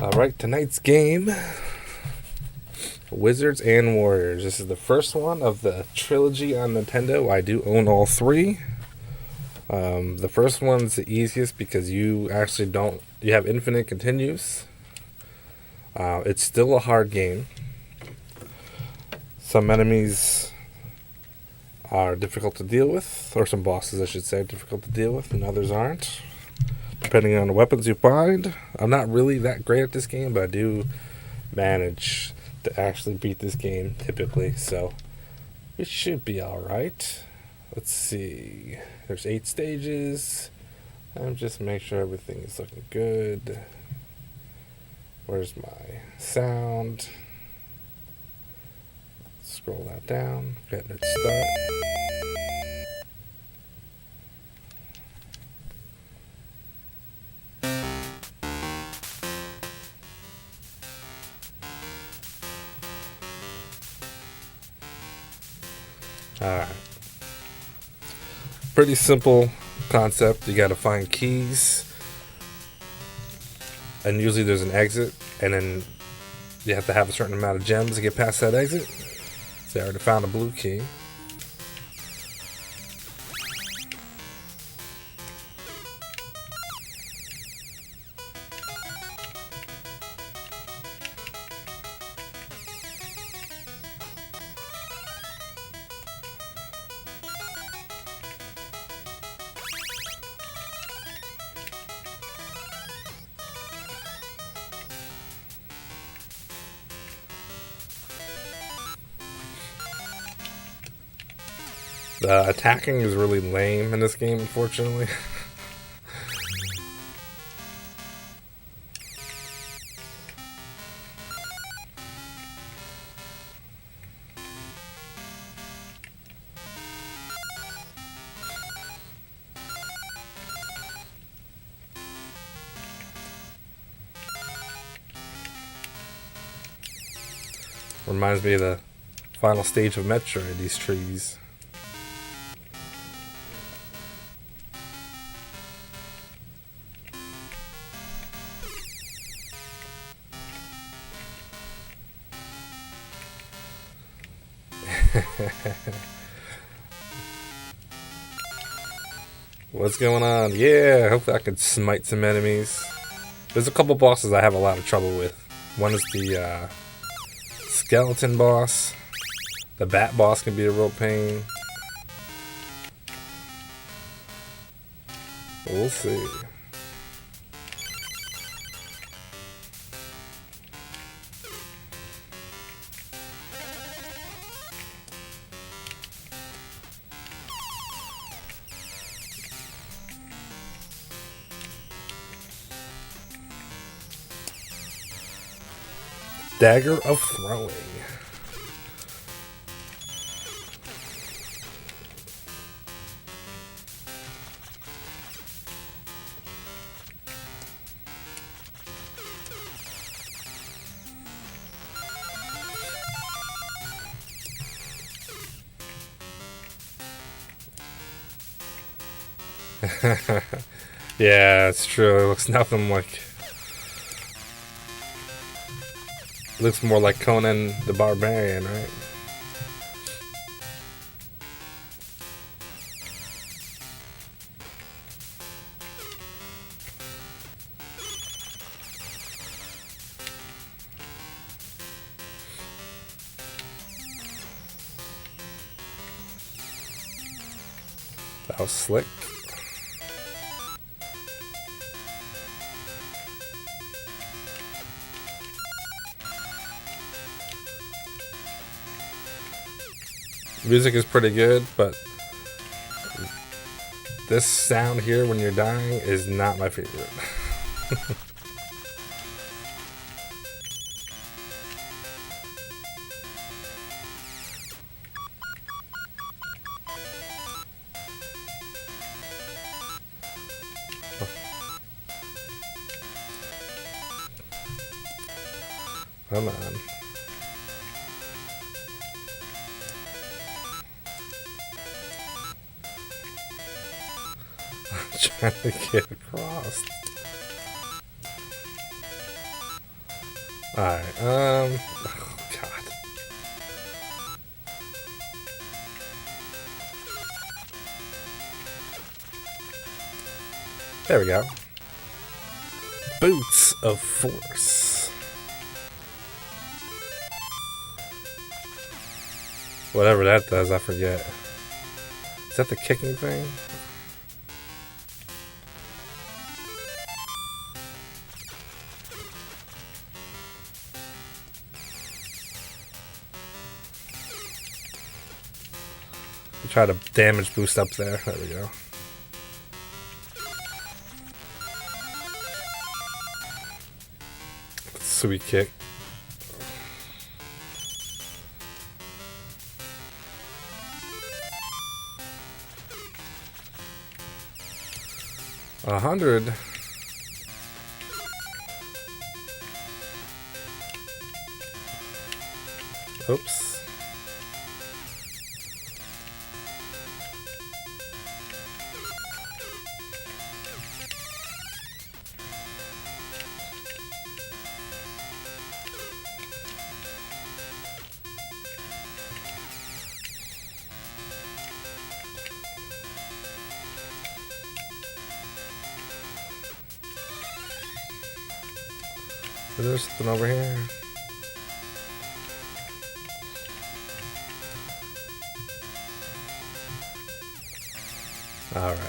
Alright, tonight's game, Wizards and Warriors. This is the first one of the trilogy on Nintendo. I do own all three. The first one's the easiest because you actually you have infinite continues. It's still a hard game. Some enemies are difficult to deal with, or some bosses, I should say, are difficult to deal with, and others aren't, depending on the weapons you find. I'm not really that great at this game, but I do manage to actually beat this game typically, so it should be alright. Let's see. There's 8 stages. And just make sure everything is looking good. Where's my sound? Scroll that down. Getting it start. Alright. Pretty simple concept. You gotta find keys. And usually there's an exit. And then you have to have a certain amount of gems to get past that exit. So I already found a blue key. The attacking is really lame in this game, unfortunately. Reminds me of the final stage of Metroid, these trees. What's going on? Yeah, hopefully I can smite some enemies. There's a couple bosses I have a lot of trouble with. One is the skeleton boss. The bat boss can be a real pain. We'll see. Dagger of Throwing. Yeah, it's true. It looks nothing like... Looks more like Conan the Barbarian, right? That was slick. Music is pretty good, but this sound here when you're dying is not my favorite. Come on. Trying to get across. Alright, oh, God. There we go. Boots of Force. Whatever that does, I forget. Is that the kicking thing? Try to damage boost up there. There we go. Sweet kick. $100. Oops. Is there something over here? All right.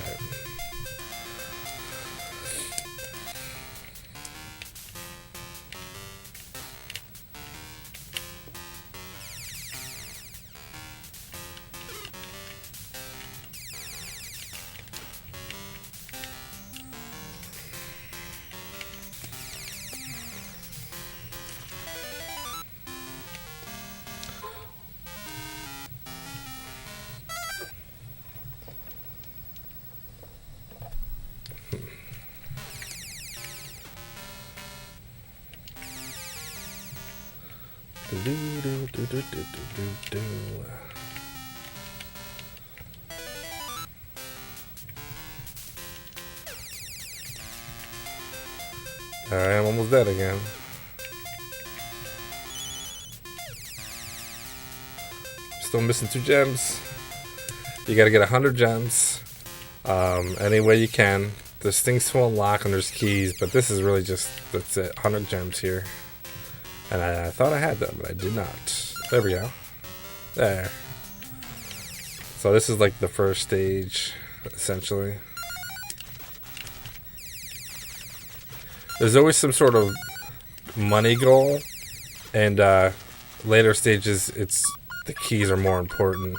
Alright, I'm almost dead again. Still missing 2 gems. You gotta get 100 gems. Any way you can. There's things to unlock and there's keys, but this is really just, that's it, 100 gems here. And I thought I had them, but I did not. There we go. There. So this is like the first stage, essentially. There's always some sort of money goal, and later stages, it's the keys are more important,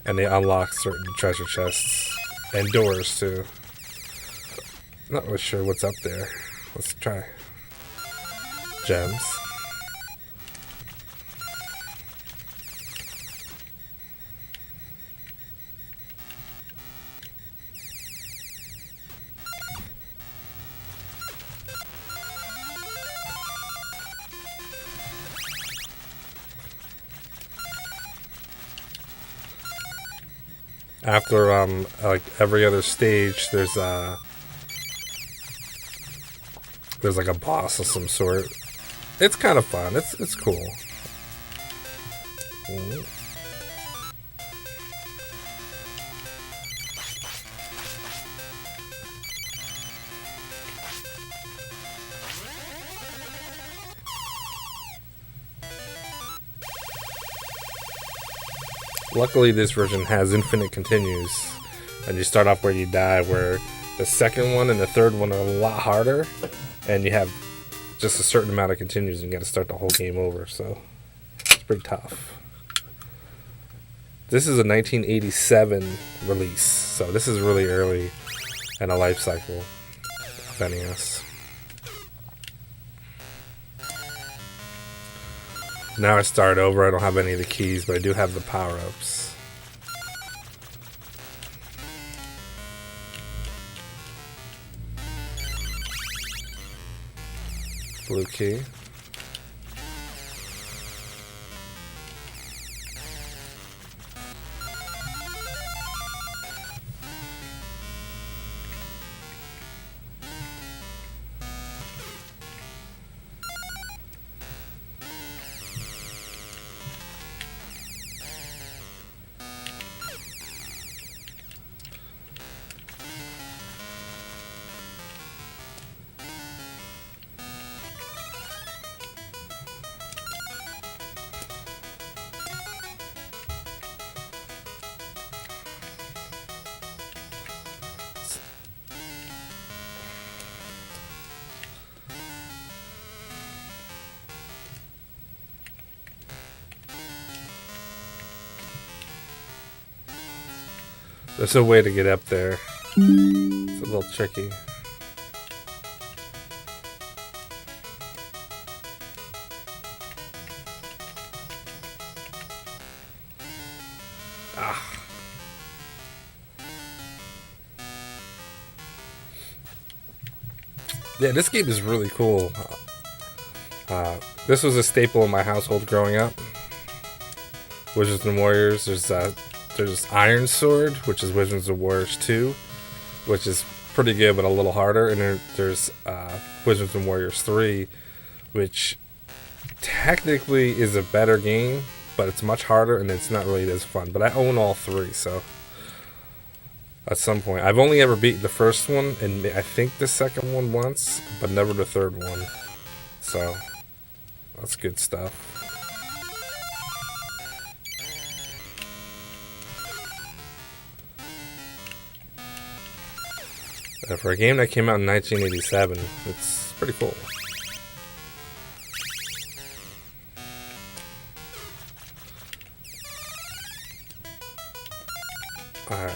and they unlock certain treasure chests and doors too. Not really sure what's up there. Let's try. Gems. After like every other stage, there's like a boss of some sort. It's kind of fun. It's cool. Luckily, this version has infinite continues, and you start off where you die, where the second one and the third one are a lot harder, and you have just a certain amount of continues, and you got to start the whole game over, so it's pretty tough. This is a 1987 release, so this is really early in a life cycle of NES. Now I start over. I don't have any of the keys, but I do have the power-ups. Blue key. There's a way to get up there. It's a little tricky. Yeah, this game is really cool. This was a staple in my household growing up. Wizards and Warriors. There's Iron Sword, which is Wizards and Warriors 2, which is pretty good but a little harder. And then there's Wizards and Warriors 3, which technically is a better game, but it's much harder and it's not really as fun. But I own all three, so at some point. I've only ever beaten the first one, and I think the second one once, but never the third one. So, that's good stuff. For a game that came out in 1987, it's pretty cool. Alright,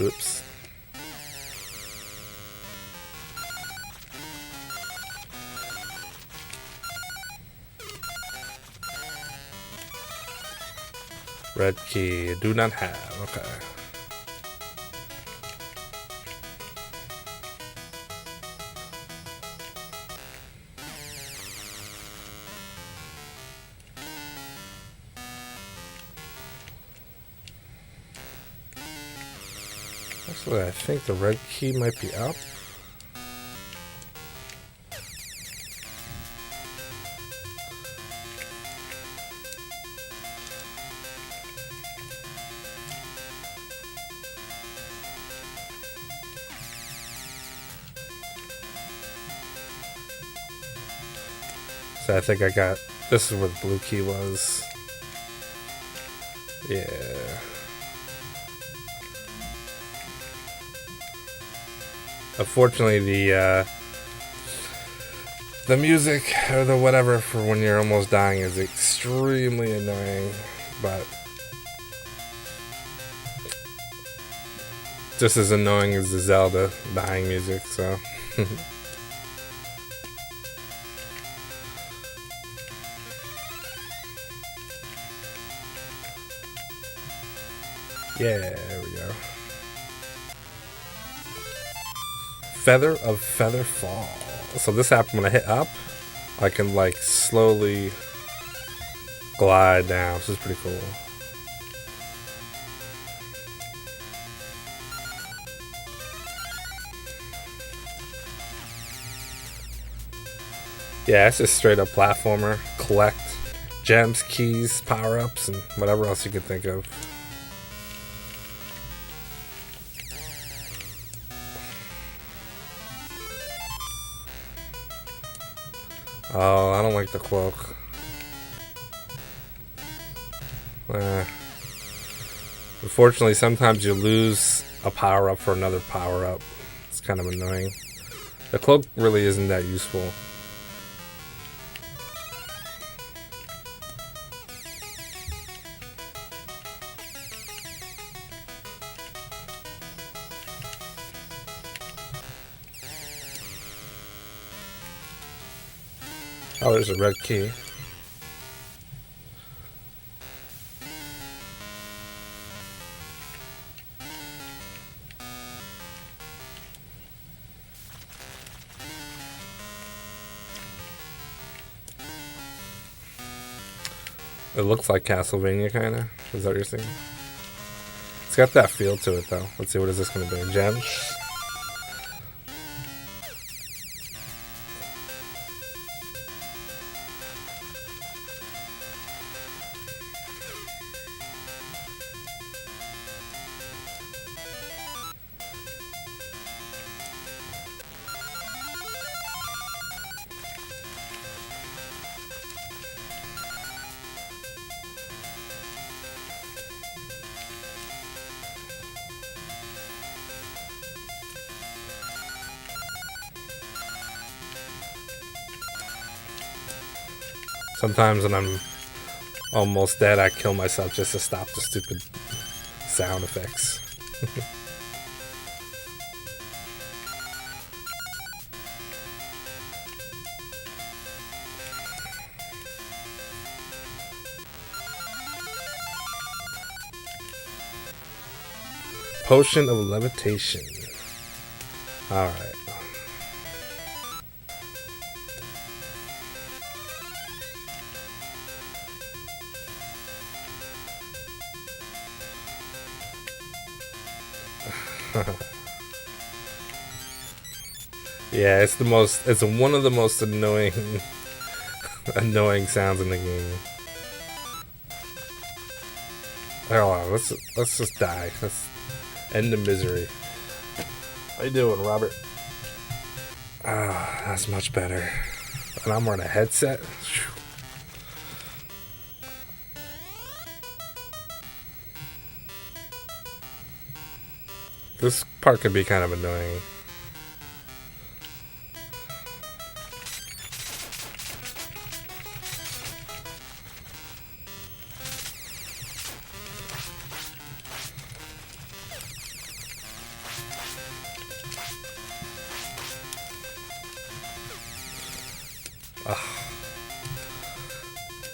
oops. Red key, do not have, okay. Actually, I think the red key might be up. So I think I got, this is where the blue key was. Yeah. Unfortunately, the music or the whatever for when you're almost dying is extremely annoying, but just as annoying as the Zelda dying music, so. Yeah, there we go. Feather of Feather Fall. So this happens when I hit up, I can like slowly glide down. This is pretty cool. Yeah, it's just straight up platformer. Collect gems, keys, power-ups, and whatever else you could think of. Oh, I don't like the cloak. Unfortunately, sometimes you lose a power-up for another power-up. It's kind of annoying. The cloak really isn't that useful. Oh, there's a red key. It looks like Castlevania, kind of. Is that what you're saying? It's got that feel to it, though. Let's see, what is this going to be? Gems? Sometimes when I'm almost dead, I kill myself just to stop the stupid sound effects. Potion of levitation. Alright. Yeah, it's one of the most annoying annoying sounds in the game. Hold on, let's just die. Let's end the misery. How you doing, Robert? Ah, that's much better. And I'm wearing a headset. Whew. This part can be kind of annoying.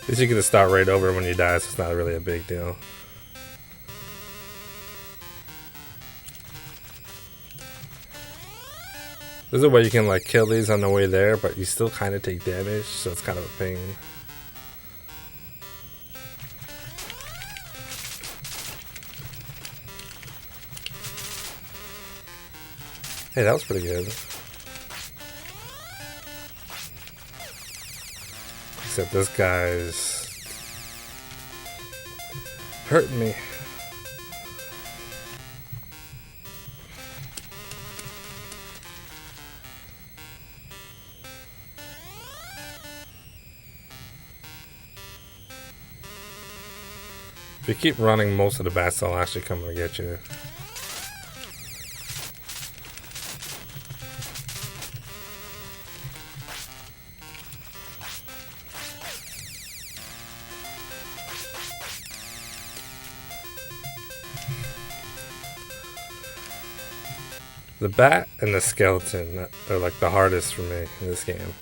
At least you can just start right over when you die, so it's not really a big deal. There's a way you can like kill these on the way there, but you still kind of take damage, so it's kind of a pain. Hey, that was pretty good. Except this guy's hurting me. If you keep running, most of the bats will actually come and get you. The bat and the skeleton are like the hardest for me in this game.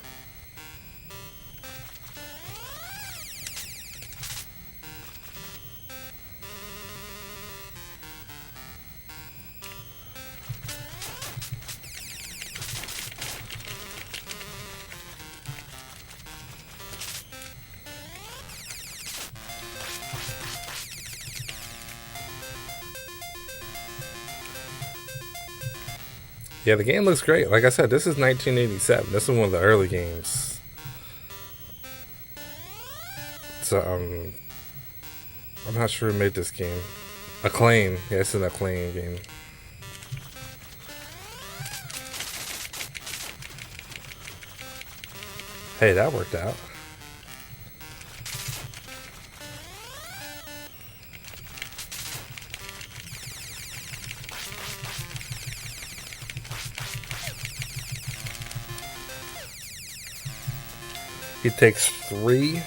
Yeah, the game looks great. Like I said, this is 1987. This is one of the early games. So, I'm not sure who made this game. Acclaim. Yeah, it's an Acclaim game. Hey, that worked out. He takes 3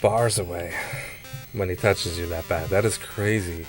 bars away when he touches you that bad. That is crazy.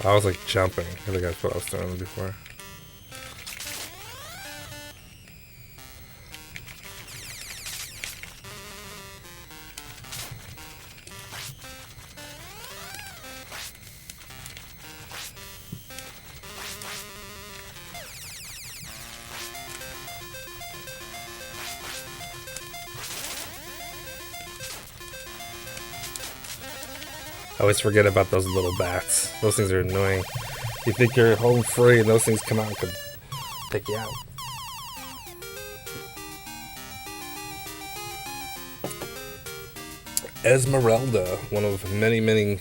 I was like jumping. I think that's what I was doing before. I always forget about those little bats. Those things are annoying. You think you're home free and those things come out and could take you out. Esmeralda, one of many, many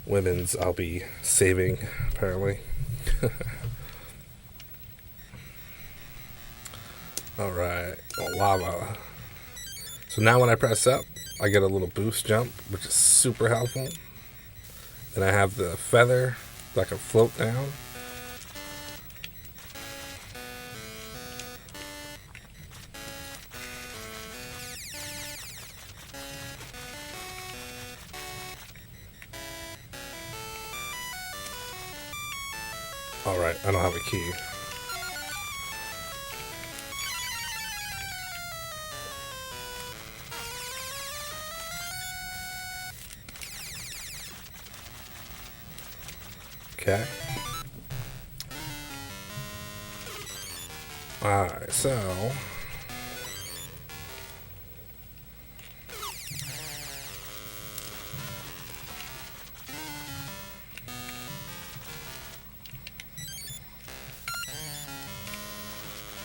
women's I'll be saving, apparently. Alright, lava. So now when I press up, I get a little boost jump, which is super helpful. Then I have the feather that can float down. Alright, I don't have a key. Okay. Alright, so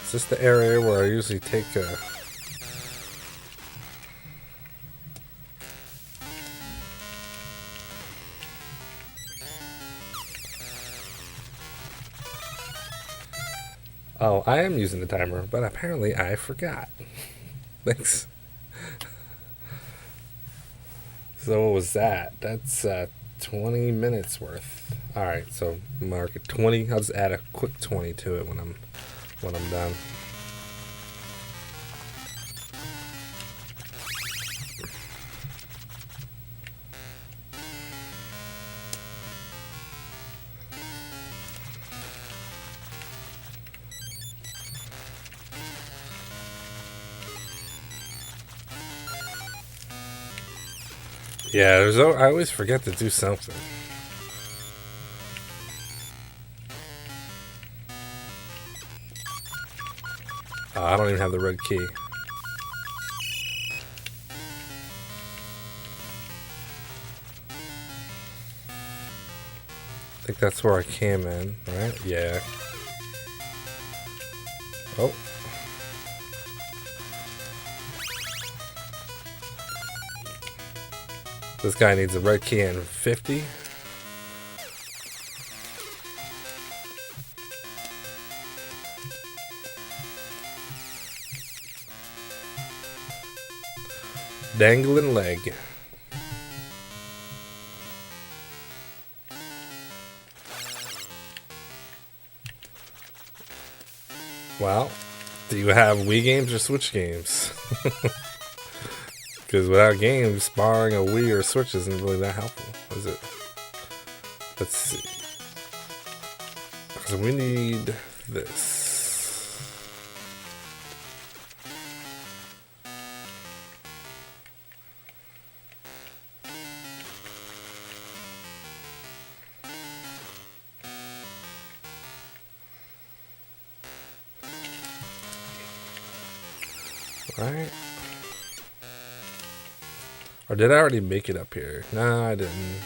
is this the area where I usually take a... Oh, I am using the timer, but apparently I forgot. Thanks. So what was that? That's 20 minutes worth. Alright, so mark it 20. I'll just add a quick 20 to it when I'm done. Yeah, I always forget to do something. Oh, I don't even have the red key. I think that's where I came in, right? Yeah. Oh. This guy needs a red key and 50. Dangling leg. Well, do you have Wii games or Switch games? Because without games, borrowing a Wii or Switch isn't really that helpful, is it? Let's see. So we need this. Right? Or did I already make it up here? No, I didn't.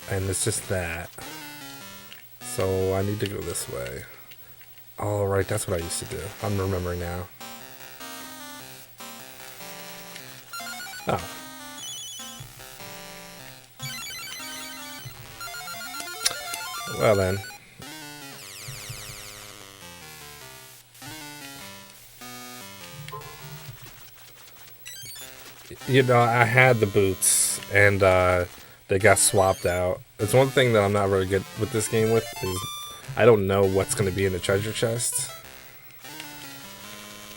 And it's just that. So I need to go this way. Oh, right, that's what I used to do. I'm remembering now. Oh. Well then. You know, I had the boots, and they got swapped out. It's one thing that I'm not really good with this game with, is I don't know what's going to be in the treasure chest.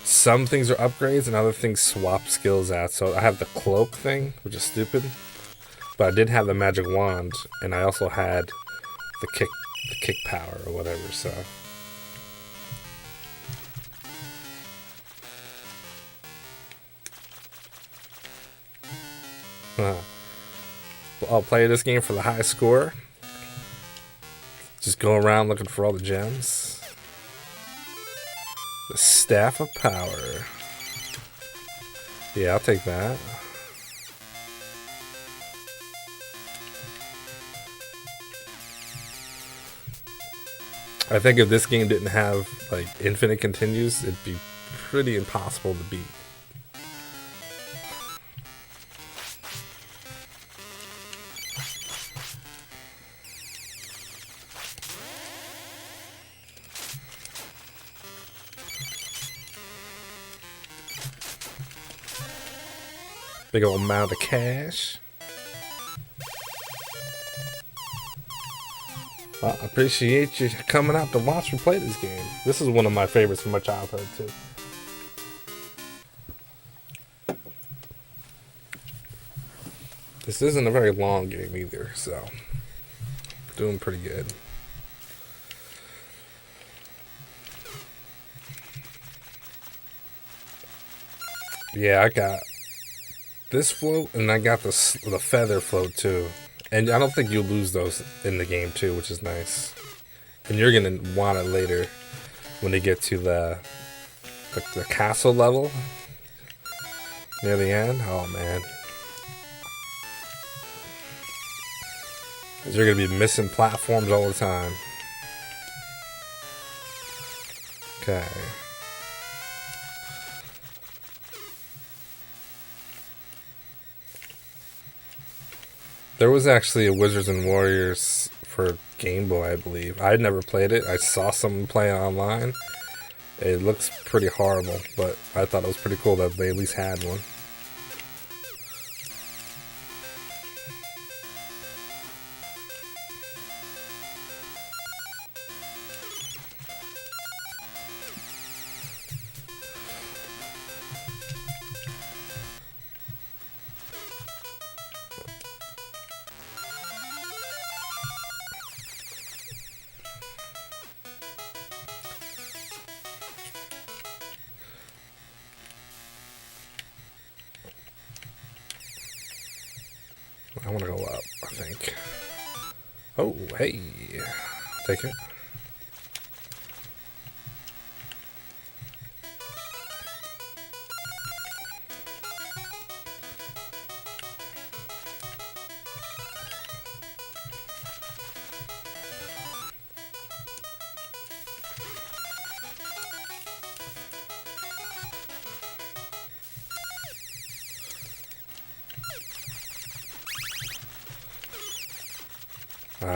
Some things are upgrades, and other things swap skills out. So I have the cloak thing, which is stupid. But I did have the magic wand, and I also had the kick power or whatever, so... I'll play this game for the high score. Just go around looking for all the gems. The Staff of Power. Yeah, I'll take that. I think if this game didn't have like infinite continues, it'd be pretty impossible to beat. Big old amount of cash. Well, I appreciate you coming out to watch me play this game. This is one of my favorites from my childhood, too. This isn't a very long game either, so doing pretty good. Yeah, I got this float, and I got the feather float, too. And I don't think you'll lose those in the game, too, which is nice. And you're going to want it later when they get to the castle level near the end. Oh, man. Because you're going to be missing platforms all the time. Okay. There was actually a Wizards and Warriors for Game Boy, I believe. I'd never played it. I saw someone play it online. It looks pretty horrible, but I thought it was pretty cool that they at least had one. I want to go up, I think. Oh, hey. Take it.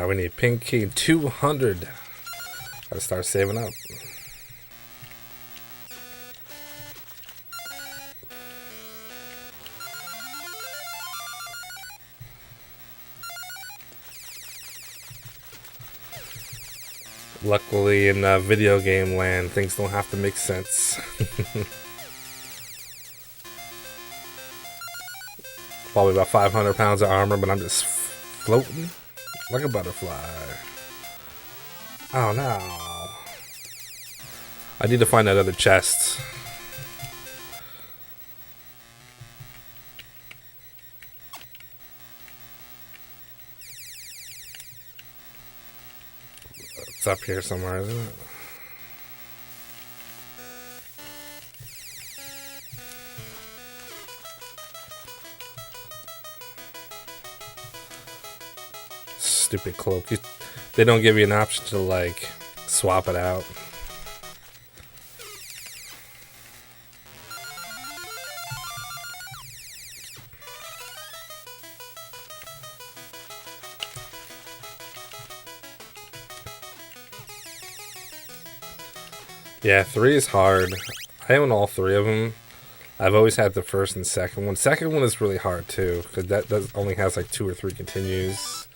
We need pink key 200. Gotta start saving up. Luckily, in video game land, things don't have to make sense. Probably about 500 pounds of armor, but I'm just floating like a butterfly. Oh no. I need to find that other chest. It's up here somewhere, isn't it? Stupid cloak. They don't give you an option to like swap it out. Yeah, 3 is hard. I own all 3 of them. I've always had the first and second one. Second one is really hard too, because that only has like 2 or 3 continues.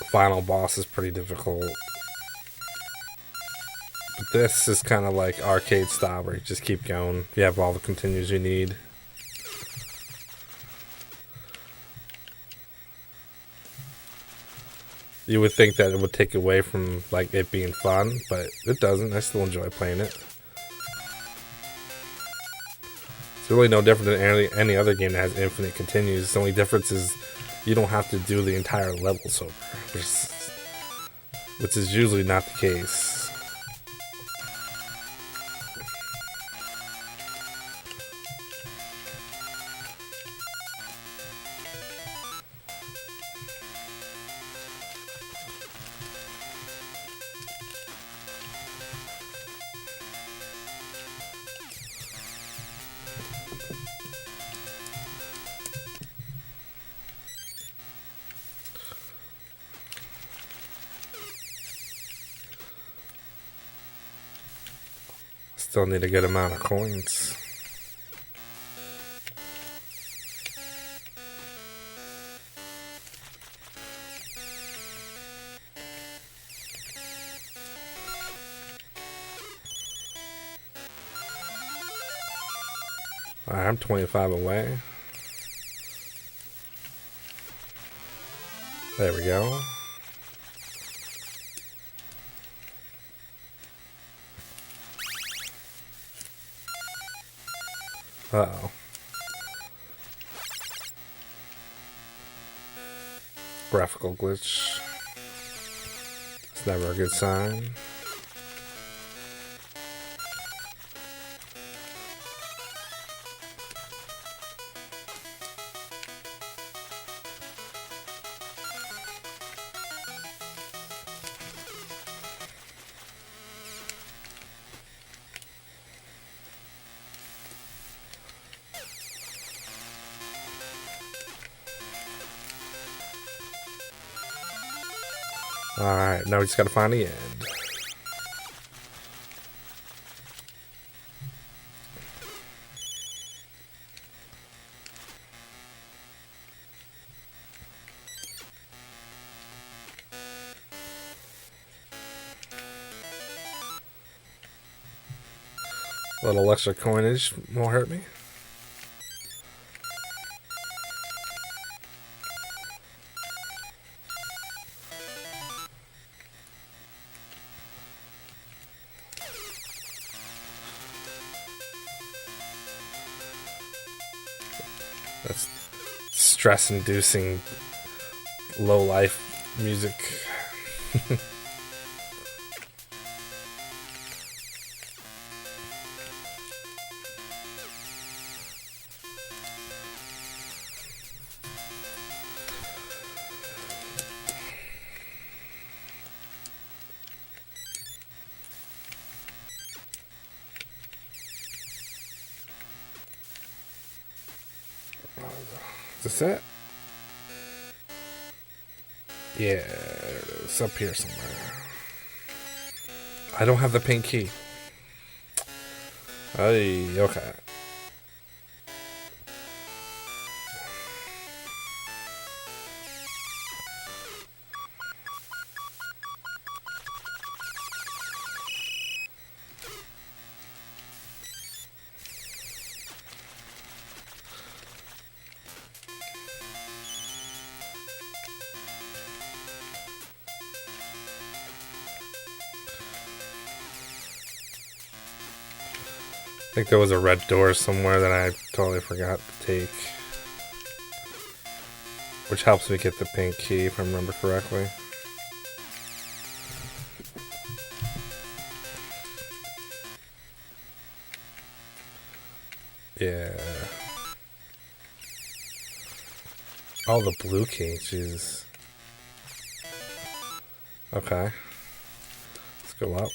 The final boss is pretty difficult. But this is kind of like arcade style, where you just keep going. You have all the continues you need. You would think that it would take away from like it being fun, but it doesn't. I still enjoy playing it. It's really no different than any other game that has infinite continues. The only difference is you don't have to do the entire levels over, which is usually not the case. Still need a good amount of coins. Alright, I'm 25 away. There we go. Uh-oh. Graphical glitch. It's never a good sign. Alright, now we just gotta find the end. A little extra coinage won't hurt me. That's stress-inducing, low-life music. Is this it? Yeah, it's up here somewhere. I don't have the pink key. Hey, okay. I think there was a red door somewhere that I totally forgot to take. Which helps me get the pink key, if I remember correctly. Yeah. Oh, the blue key, jeez. Okay. Let's go up.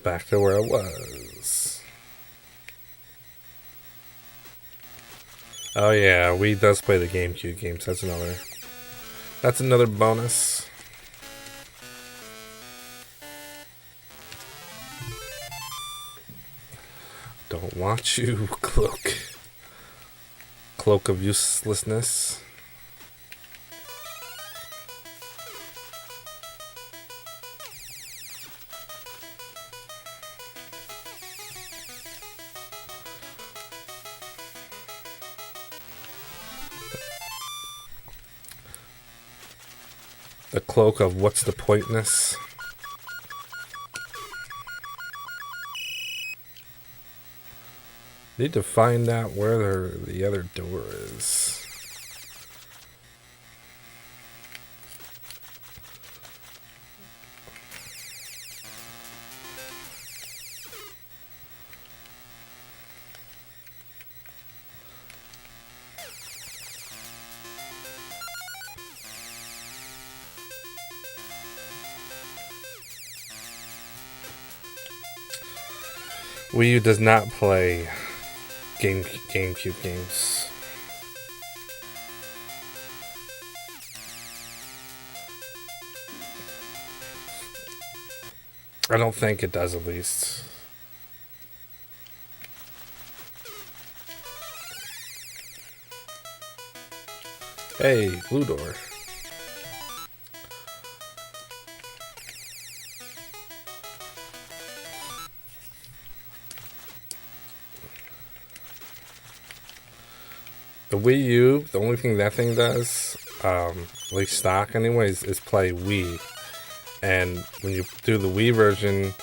Back to where it was. Oh yeah, we does play the GameCube games. That's another bonus. Don't want you, cloak of uselessness. The cloak of what's the pointness. Need to find out where the other door is. Wii U does not play GameCube games. I don't think it does, at least. Hey, blue door. The Wii U, the only thing that thing does, at least stock anyways, is play Wii. And when you do the Wii version,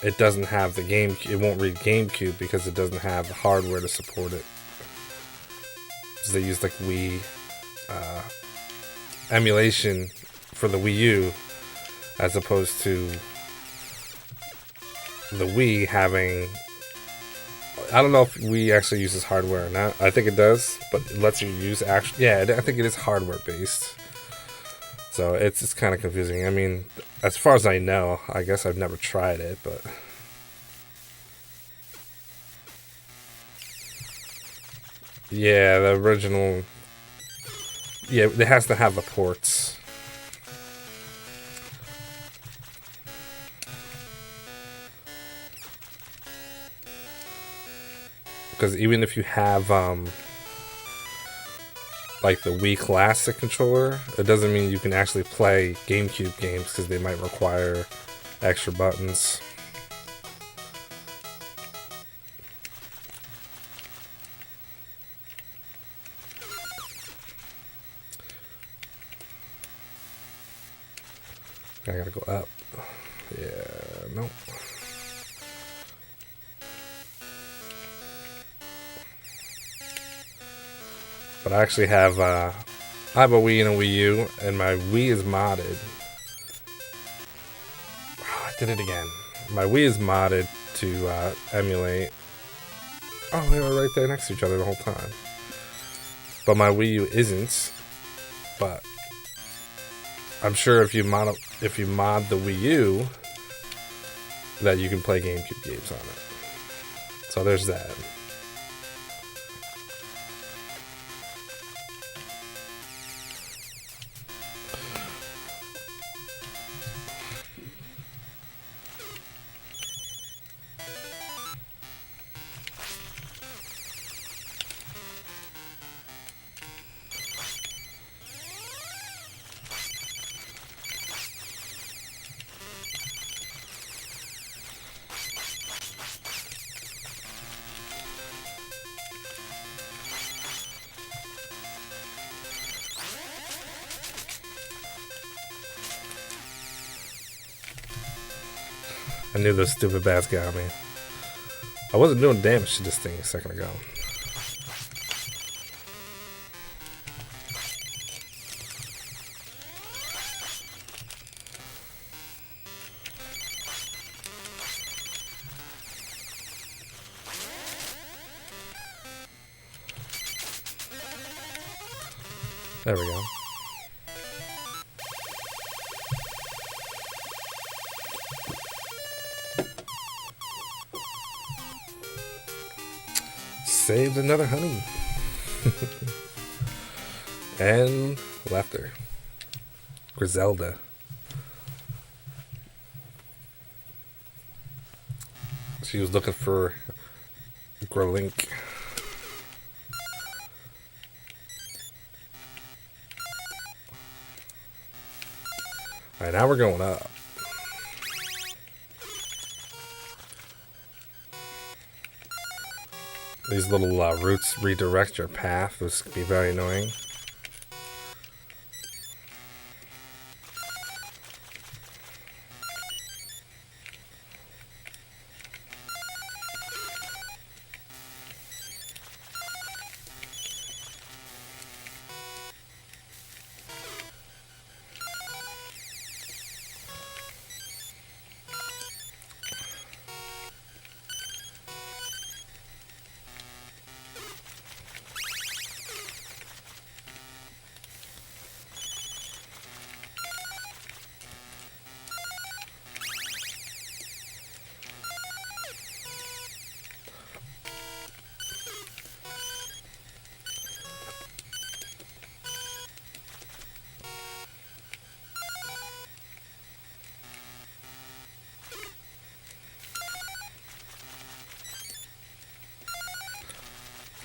it doesn't have the game. It won't read GameCube because it doesn't have the hardware to support it. So they use like Wii emulation for the Wii U, as opposed to the Wii having. I don't know if Wii actually uses hardware or not. I think it does, but it lets you use actual. Yeah, I think it is hardware based. So it's kind of confusing. I mean, as far as I know, I guess I've never tried it, but yeah, the original. Yeah, it has to have the ports. Because even if you have like the Wii Classic controller, it doesn't mean you can actually play GameCube games because they might require extra buttons. I gotta go up. Yeah, no. But I actually have I have a Wii and a Wii U, and my Wii is modded. Oh, I did it again. My Wii is modded to emulate. Oh, they were right there next to each other the whole time. But my Wii U isn't. But I'm sure if you mod the Wii U, that you can play GameCube games on it. So there's that. I knew those stupid bats got me. I wasn't doing damage to this thing a second ago. There we go. Saved another honey. And laughter. Griselda. She was looking for Grolink. Alright, now we're going up. These little roots redirect your path. This can be very annoying.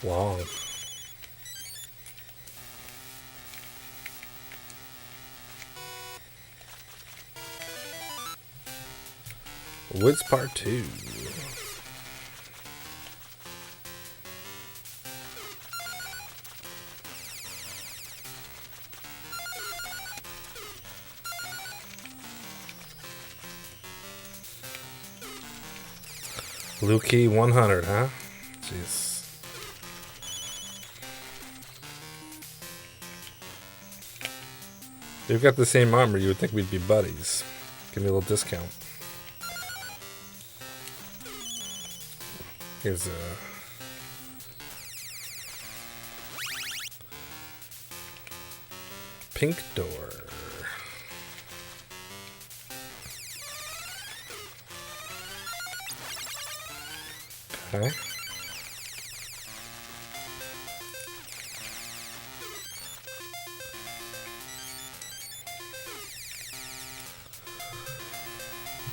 long. Woods Part 2. Blue Key 100, huh? Jeez. We've got the same armor, you would think we'd be buddies. Give me a little discount. Here's a pink door. Okay.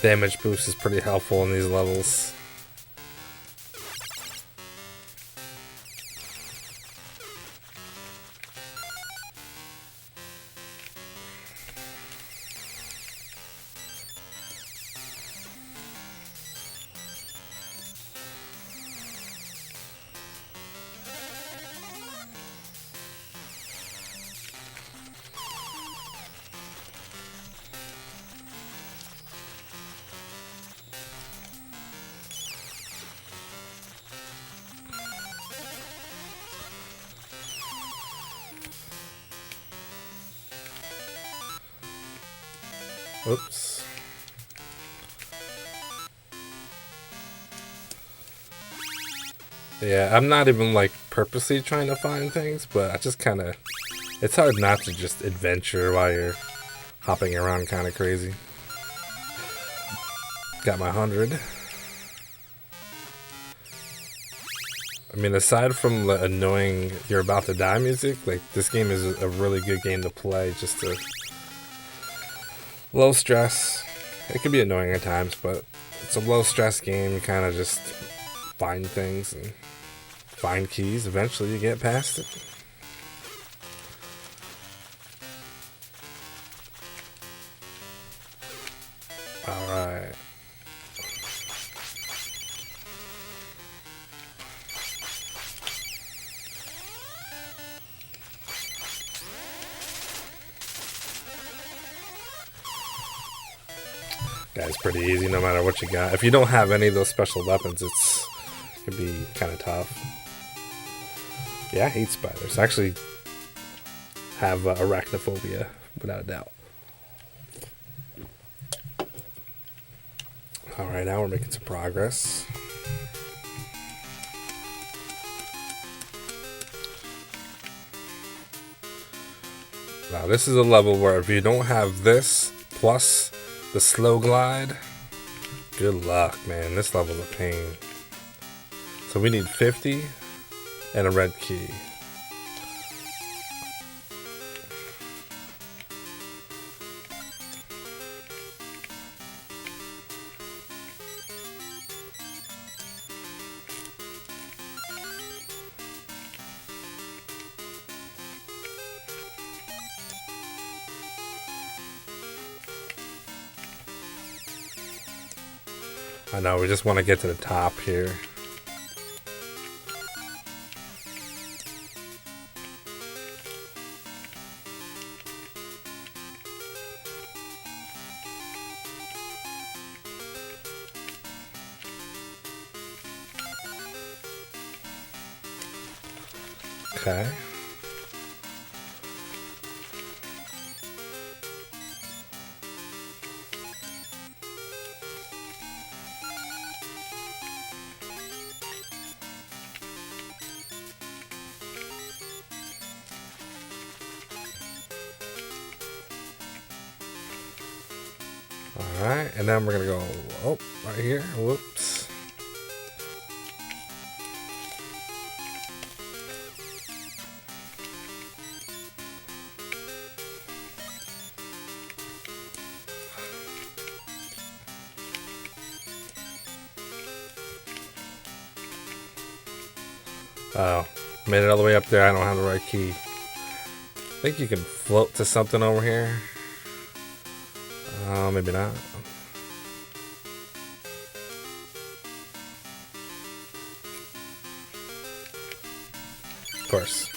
Damage boost is pretty helpful in these levels. Oops. Yeah, I'm not even like purposely trying to find things, but I just kind of... It's hard not to just adventure while you're hopping around kind of crazy. Got my 100. I mean, aside from the annoying you're about to die music, like, this game is a really good game to play just to... Low stress. It can be annoying at times, but it's a low stress game. You kind of just find things and find keys. Eventually you get past it. Alright. It's pretty easy no matter what you got. If you don't have any of those special weapons, it can be kind of tough. Yeah, I hate spiders. I actually have arachnophobia, without a doubt. Alright, now we're making some progress. Now this is a level where if you don't have this plus the slow glide, good luck, man. This level's a pain. So we need 50 and a red key. I know, we just want to get to the top here. Okay. Alright, and then we're gonna go, oh, right here, whoops. Oh, Made it all the way up there. I don't have the right key. I think you can float to something over here. Maybe not. Of course.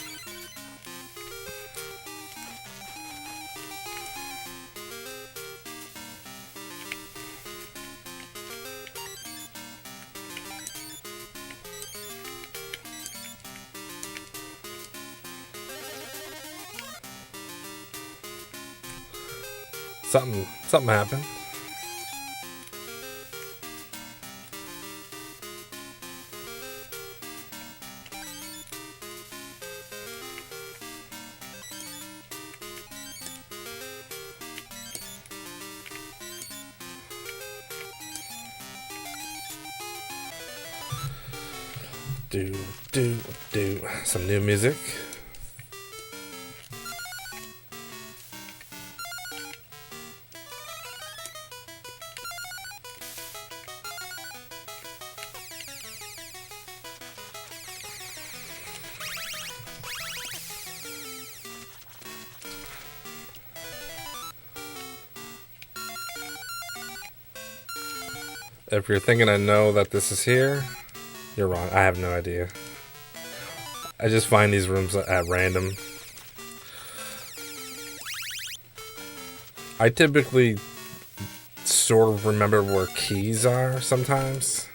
Something happened. Do some new music. If you're thinking I know that this is here, you're wrong. I have no idea. I just find these rooms at random. I typically sort of remember where keys are sometimes.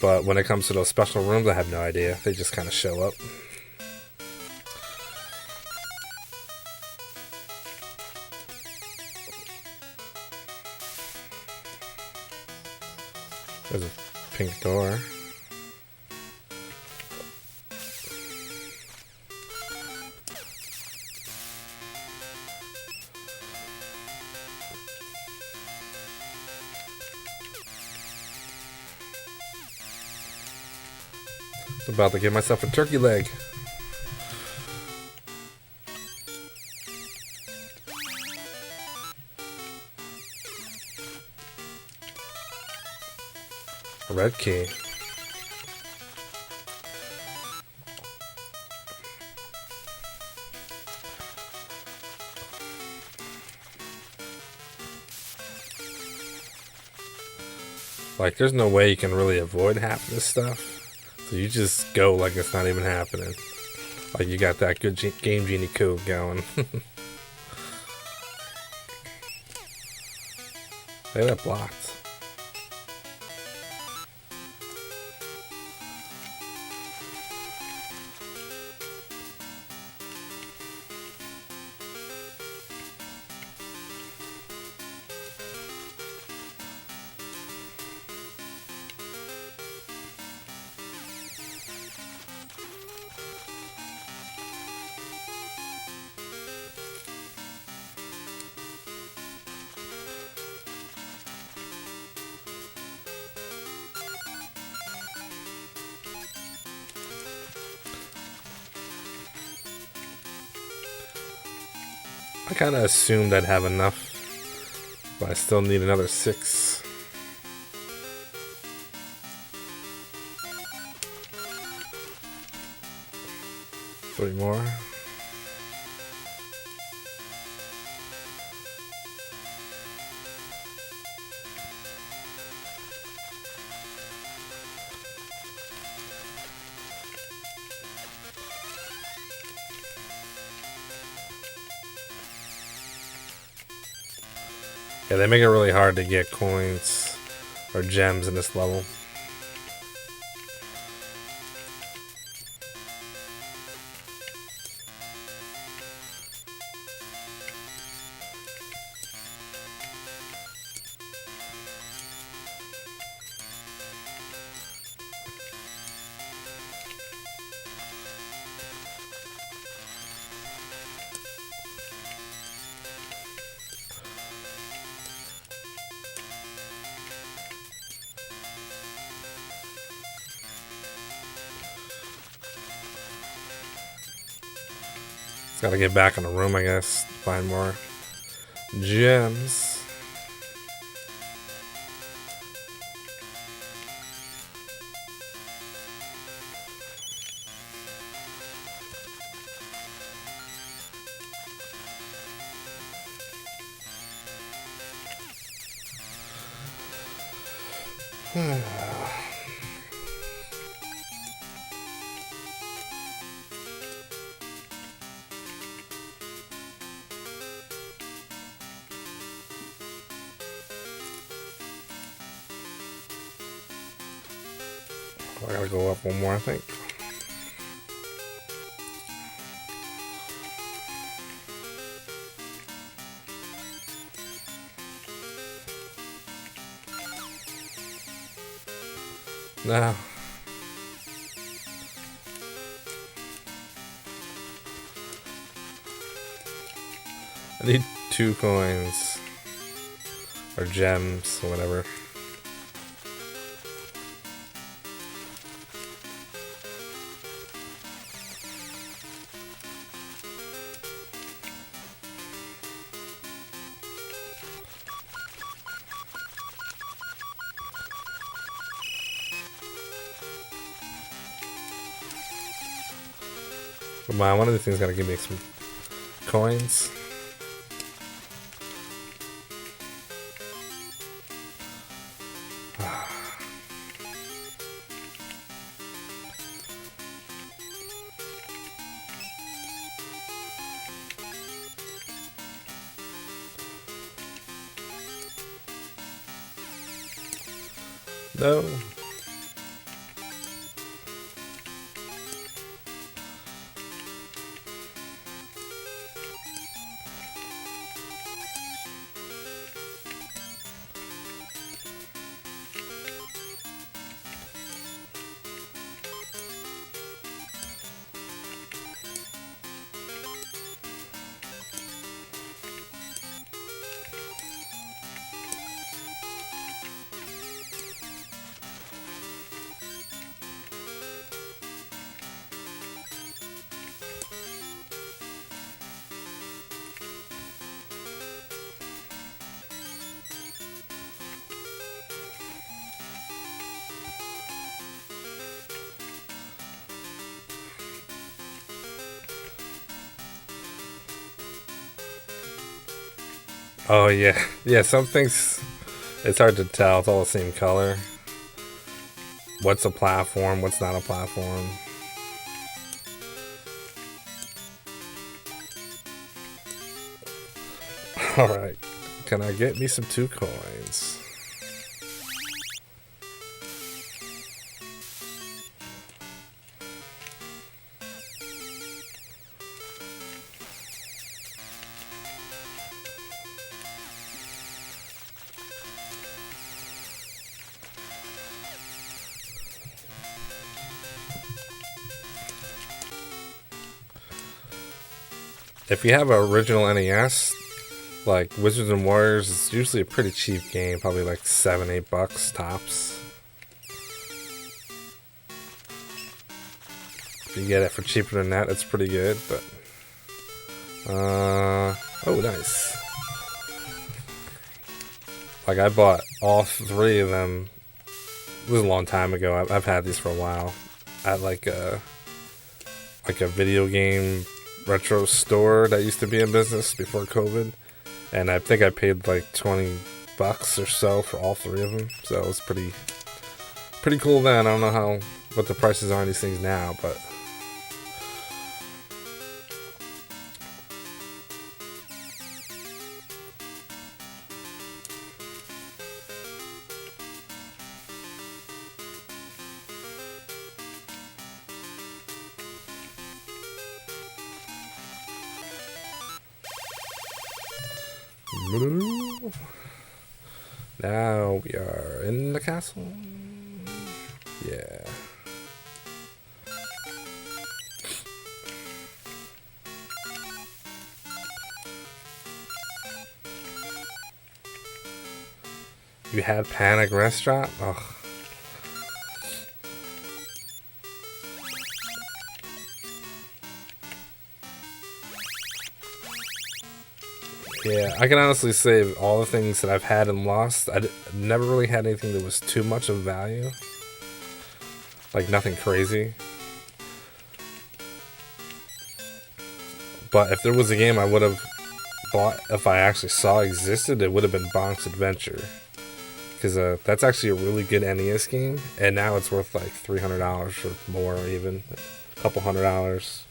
But when it comes to those special rooms, I have no idea. They just kind of show up. There's a pink door. About to give myself a turkey leg. A red key. Like, there's no way you can really avoid half of this stuff. So you just go like it's not even happening. Like you got that good Game Genie code going. Hey, that blocked. I kind of assumed I'd have enough, but I still need another 6. Three more. Yeah, they make it really hard to get coins or gems in this level. Gotta get back in the room, I guess. Find more gems. I gotta go up one more, I think. No. I need 2 coins. Or gems, or whatever. Come on, one of these things gotta give me some coins. No. Oh yeah, yeah. Some things it's hard to tell. It's all the same color. What's a platform? What's not a platform? All right. Can I get me some 2 coins? If you have an original NES, like Wizards and Warriors, it's usually a pretty cheap game, probably like $7-8 tops. If you get it for cheaper than that, it's pretty good. But oh, nice. Like I bought all 3 of them. It was a long time ago. I've had these for a while at like a video game retro store that used to be in business before COVID, and I think I paid like $20 or so for all 3 of them. So it was pretty cool then. I don't know what the prices are on these things now, but now we are in the castle. Yeah. You had Panic Restaurant? Ugh. Yeah, I can honestly say all the things that I've had and lost, never really had anything that was too much of value. Like nothing crazy. But if there was a game I would have bought if I actually saw existed, it would have been Bonk's Adventure. because that's actually a really good NES game, and now it's worth like $300 or more, even a couple $100.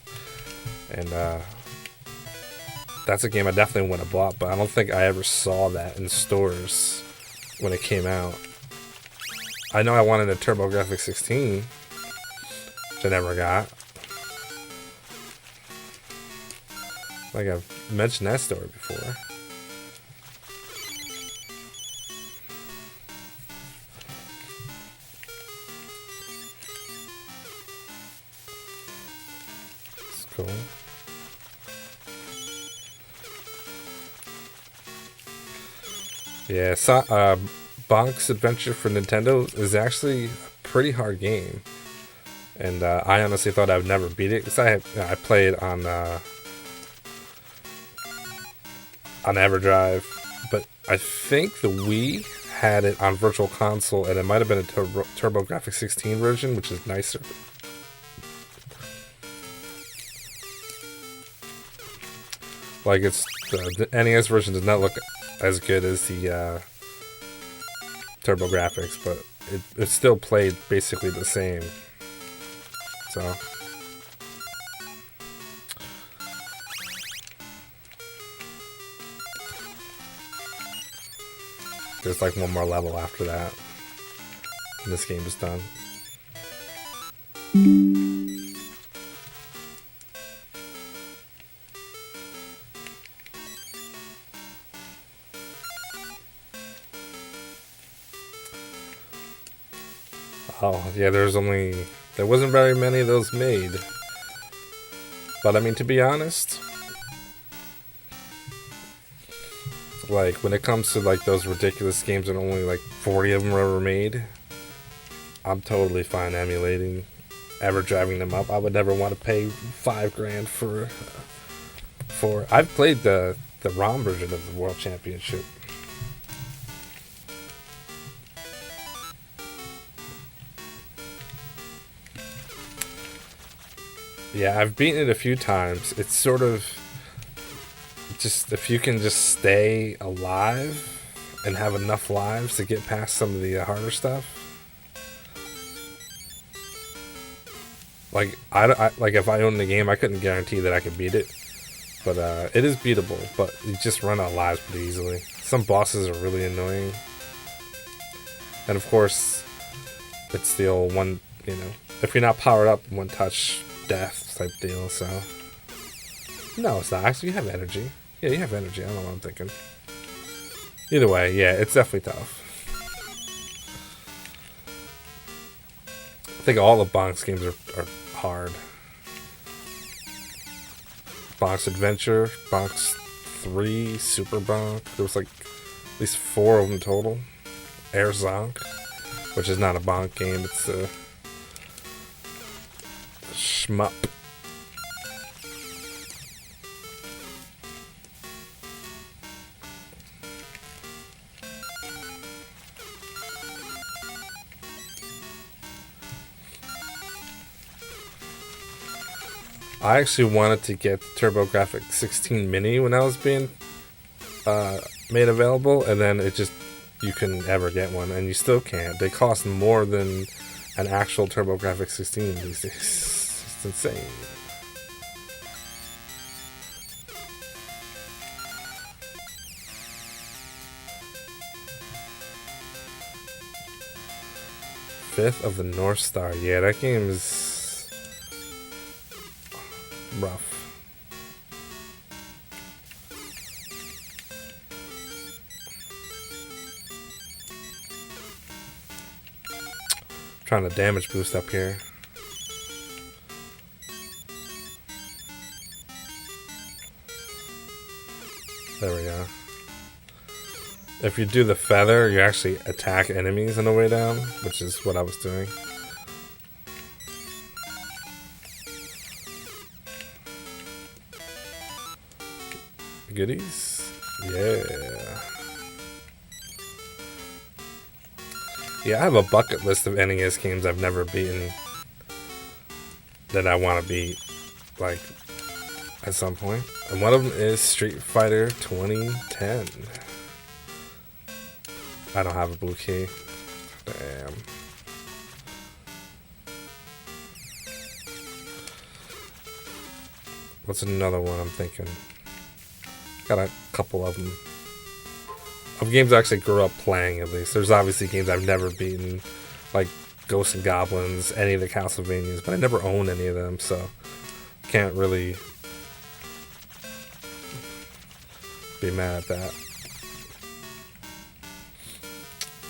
And that's a game I definitely would have bought, but I don't think I ever saw that in stores when it came out. I know I wanted a TurboGrafx 16, which I never got. Like I've mentioned that story before. It's cool. Yeah, Bonk's Adventure for Nintendo is actually a pretty hard game, and I honestly thought I would never beat it because I played on EverDrive, but I think the Wii had it on Virtual Console, and it might have been a TurboGrafx 16 version, which is nicer. Like the NES version does not look as good as the TurboGrafx, but it still played basically the same. So there's like one more level after that, and this game is done. Oh, yeah, there wasn't very many of those made. But I mean, to be honest, like when it comes to like those ridiculous games and only like 40 of them were ever made, I'm totally fine emulating, ever driving them up. I would never want to pay $5,000 for. I've played the ROM version of the World Championship. Yeah, I've beaten it a few times. It's sort of just if you can just stay alive and have enough lives to get past some of the harder stuff. Like like if I owned the game, I couldn't guarantee that I could beat it, but it is beatable. But you just run out of lives pretty easily. Some bosses are really annoying, and of course, it's the old one. You know, if you're not powered up, one touch death type deal. So no, it's not. Actually, you have energy. Yeah, you have energy. I don't know what I'm thinking. Either way, yeah, it's definitely tough. I think all of Bonk's games are hard. Bonk's Adventure, Bonk's 3, Super Bonk. There was like at least 4 of them total. Air Zonk, which is not a Bonk game. It's a shmup. I actually wanted to get the TurboGrafx 16 Mini when I was being made available, and then you couldn't ever get one, and you still can't. They cost more than an actual TurboGrafx 16 these days. It's insane. Fifth of the North Star. Yeah, that game is rough. Trying to damage boost up here. There we go. If you do the feather, you actually attack enemies on the way down, which is what I was doing. Goodies? Yeah. Yeah, I have a bucket list of NES games I've never beaten that I want to beat, like, at some point. And one of them is Street Fighter 2010. I don't have a blue key. Damn. What's another one I'm thinking? Got a couple of them. Of games I actually grew up playing, at least. There's obviously games I've never beaten, like Ghosts and Goblins, any of the Castlevanias, but I never owned any of them, so can't really be mad at that.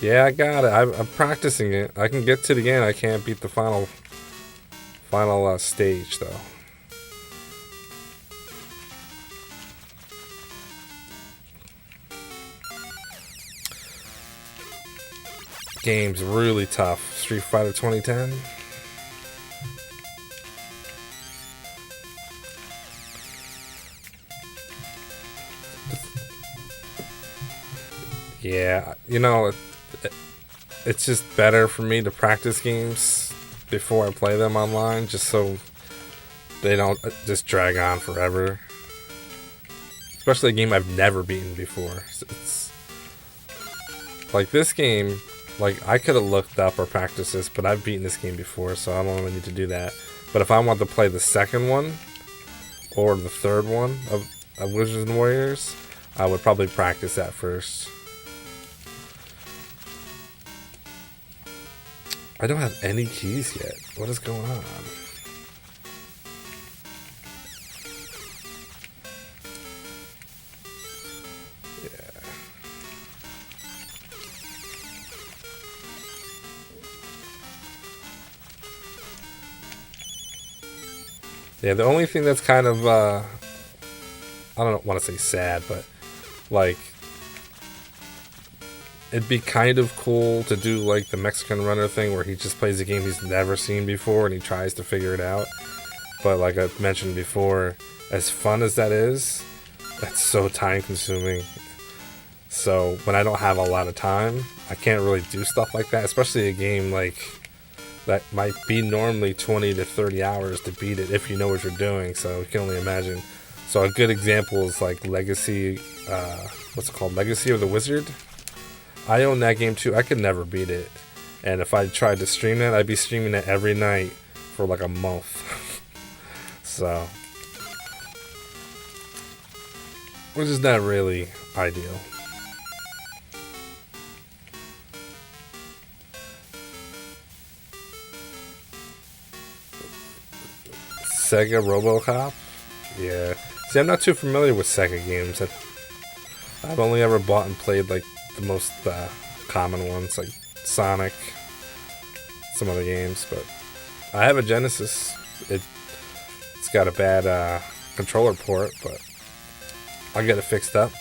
Yeah, I got it. I'm practicing it. I can get to the end. I can't beat the final stage, though. Game's really tough. Street Fighter 2010. Yeah, you know, it's just better for me to practice games before I play them online, just so they don't just drag on forever. Especially a game I've never beaten before. It's like this game. Like, I could have looked up or practiced this, but I've beaten this game before, so I don't really need to do that. But if I want to play the second one, or the third one of Wizards and Warriors, I would probably practice that first. I don't have any keys yet. What is going on? Yeah, the only thing that's kind of, I don't want to say sad, but, like, it'd be kind of cool to do, like, the Mexican Runner thing where he just plays a game he's never seen before and he tries to figure it out. But, like I mentioned before, as fun as that is, that's so time-consuming. So, when I don't have a lot of time, I can't really do stuff like that, especially a game, like, that might be normally 20 to 30 hours to beat it if you know what you're doing, so you can only imagine. So a good example is like Legacy, what's it called? Legacy of the Wizard? I own that game too. I could never beat it. And if I tried to stream that, I'd be streaming it every night for like a month. So, which is not really ideal. Sega RoboCop? Yeah. See, I'm not too familiar with Sega games. I've only ever bought and played like the most common ones, like Sonic, some other games. But I have a Genesis. It's got a bad controller port, but I'll get it fixed up.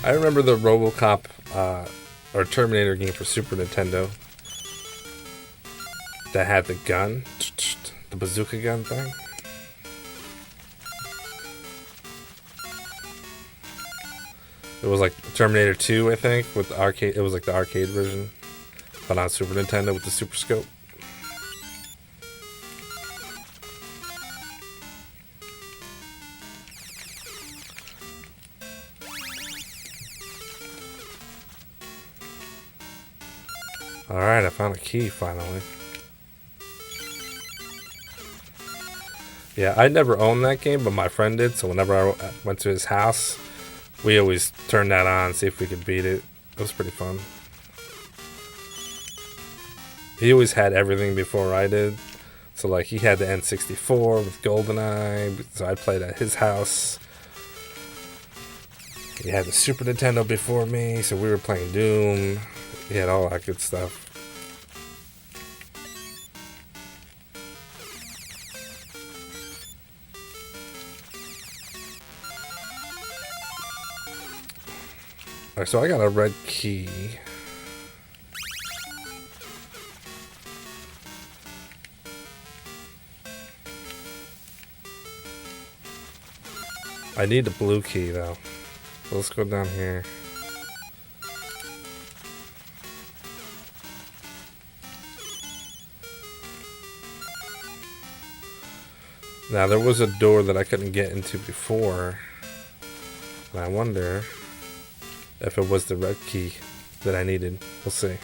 I remember the RoboCop or Terminator game for Super Nintendo that had the gun, the bazooka gun thing. It was like Terminator 2, I think, with the arcade. It was like the arcade version, but on Super Nintendo with the Super Scope. Alright, I found a key finally. Yeah, I never owned that game, but my friend did, so whenever I went to his house, we always turned that on, see if we could beat it. It was pretty fun. He always had everything before I did. So, like, he had the N64 with GoldenEye, so I played at his house. He had the Super Nintendo before me, so we were playing Doom. He had all that good stuff. Alright, so I got a red key. I need the blue key though. So let's go down here. Now there was a door that I couldn't get into before. And I wonder if it was the red key that I needed. We'll see.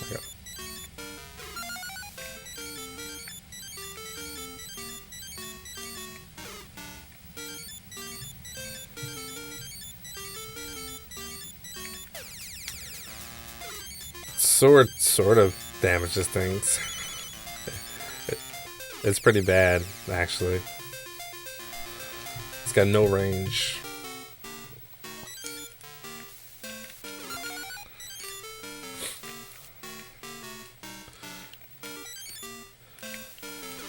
Yep. Sword sort of damages things. It's pretty bad, actually. It's got no range.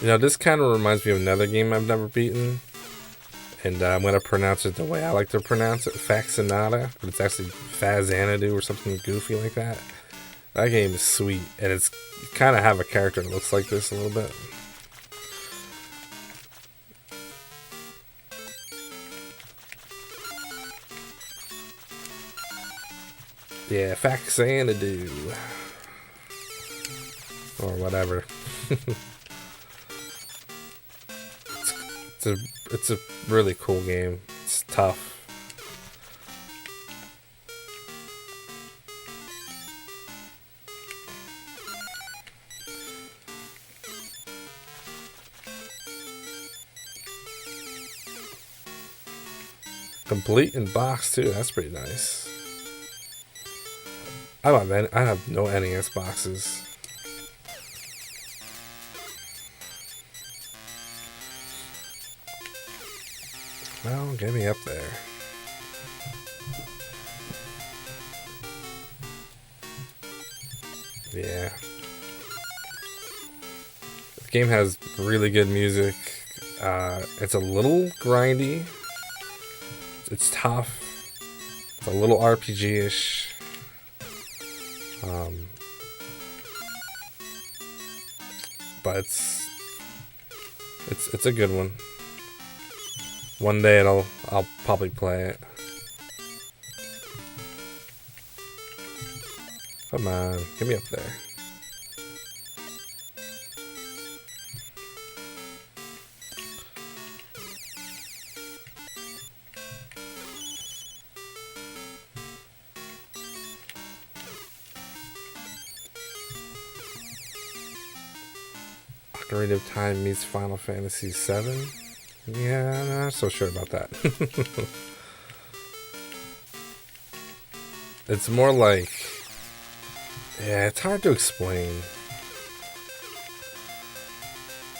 You know, this kind of reminds me of another game I've never beaten. And I'm going to pronounce it the way I like to pronounce it, Faxinata. But it's actually Fazanadu or something goofy like that. That game is sweet. And it's kind of have a character that looks like this a little bit. Yeah, Faxanadu. Or whatever. It's a really cool game. It's tough. Complete in box too. That's pretty nice. I have no NES boxes. Well, get me up there. Yeah. The game has really good music. It's a little grindy. It's tough. It's a little RPG-ish. But it's a good one. One day I'll probably play it. Come on, get me up there. Ocarina of Time meets Final Fantasy VII. Yeah, I'm not so sure about that. It's more like... Yeah, it's hard to explain.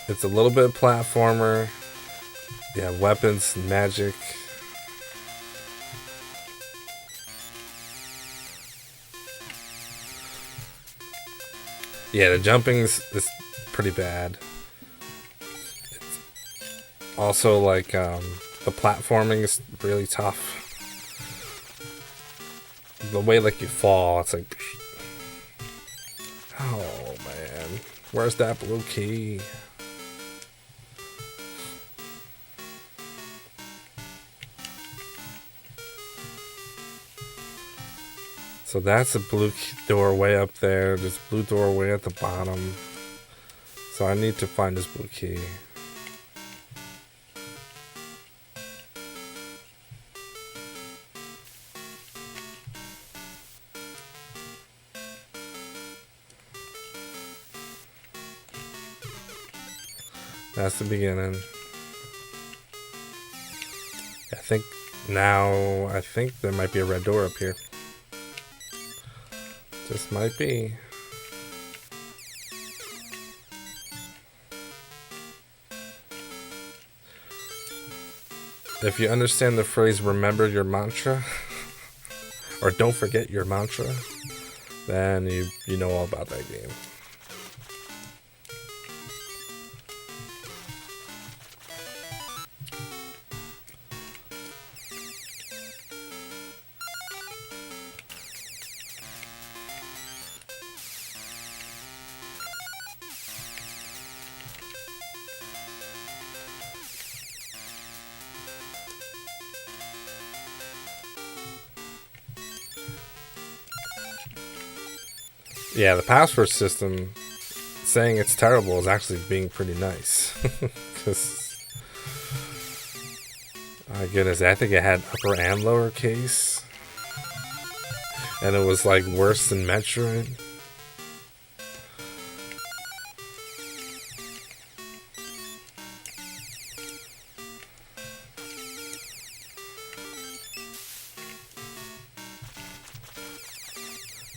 It's a little bit of platformer. You have weapons, magic. Yeah, the jumping is pretty bad. It's also like the platforming is really tough. The way like you fall, it's like, oh man, where's that blue key? So that's a blue door way up there. There's a blue door way at the bottom. So I need to find this blue key. That's the beginning. I think there might be a red door up here. This might be. If you understand the phrase remember your mantra or don't forget your mantra, then you know all about that game. Yeah, the password system, saying it's terrible is actually being pretty nice. Because, my goodness, I think it had upper and lower case. And it was like worse than Metroid.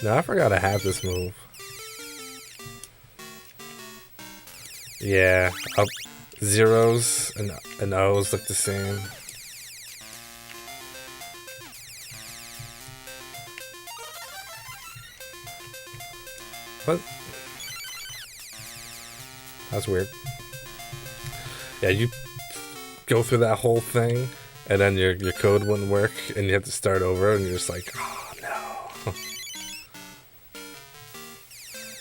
No, I forgot I had this move. Yeah, up zeros and O's look the same. What? That's weird. Yeah, you go through that whole thing, and then your code wouldn't work, and you have to start over, and you're just like, oh no.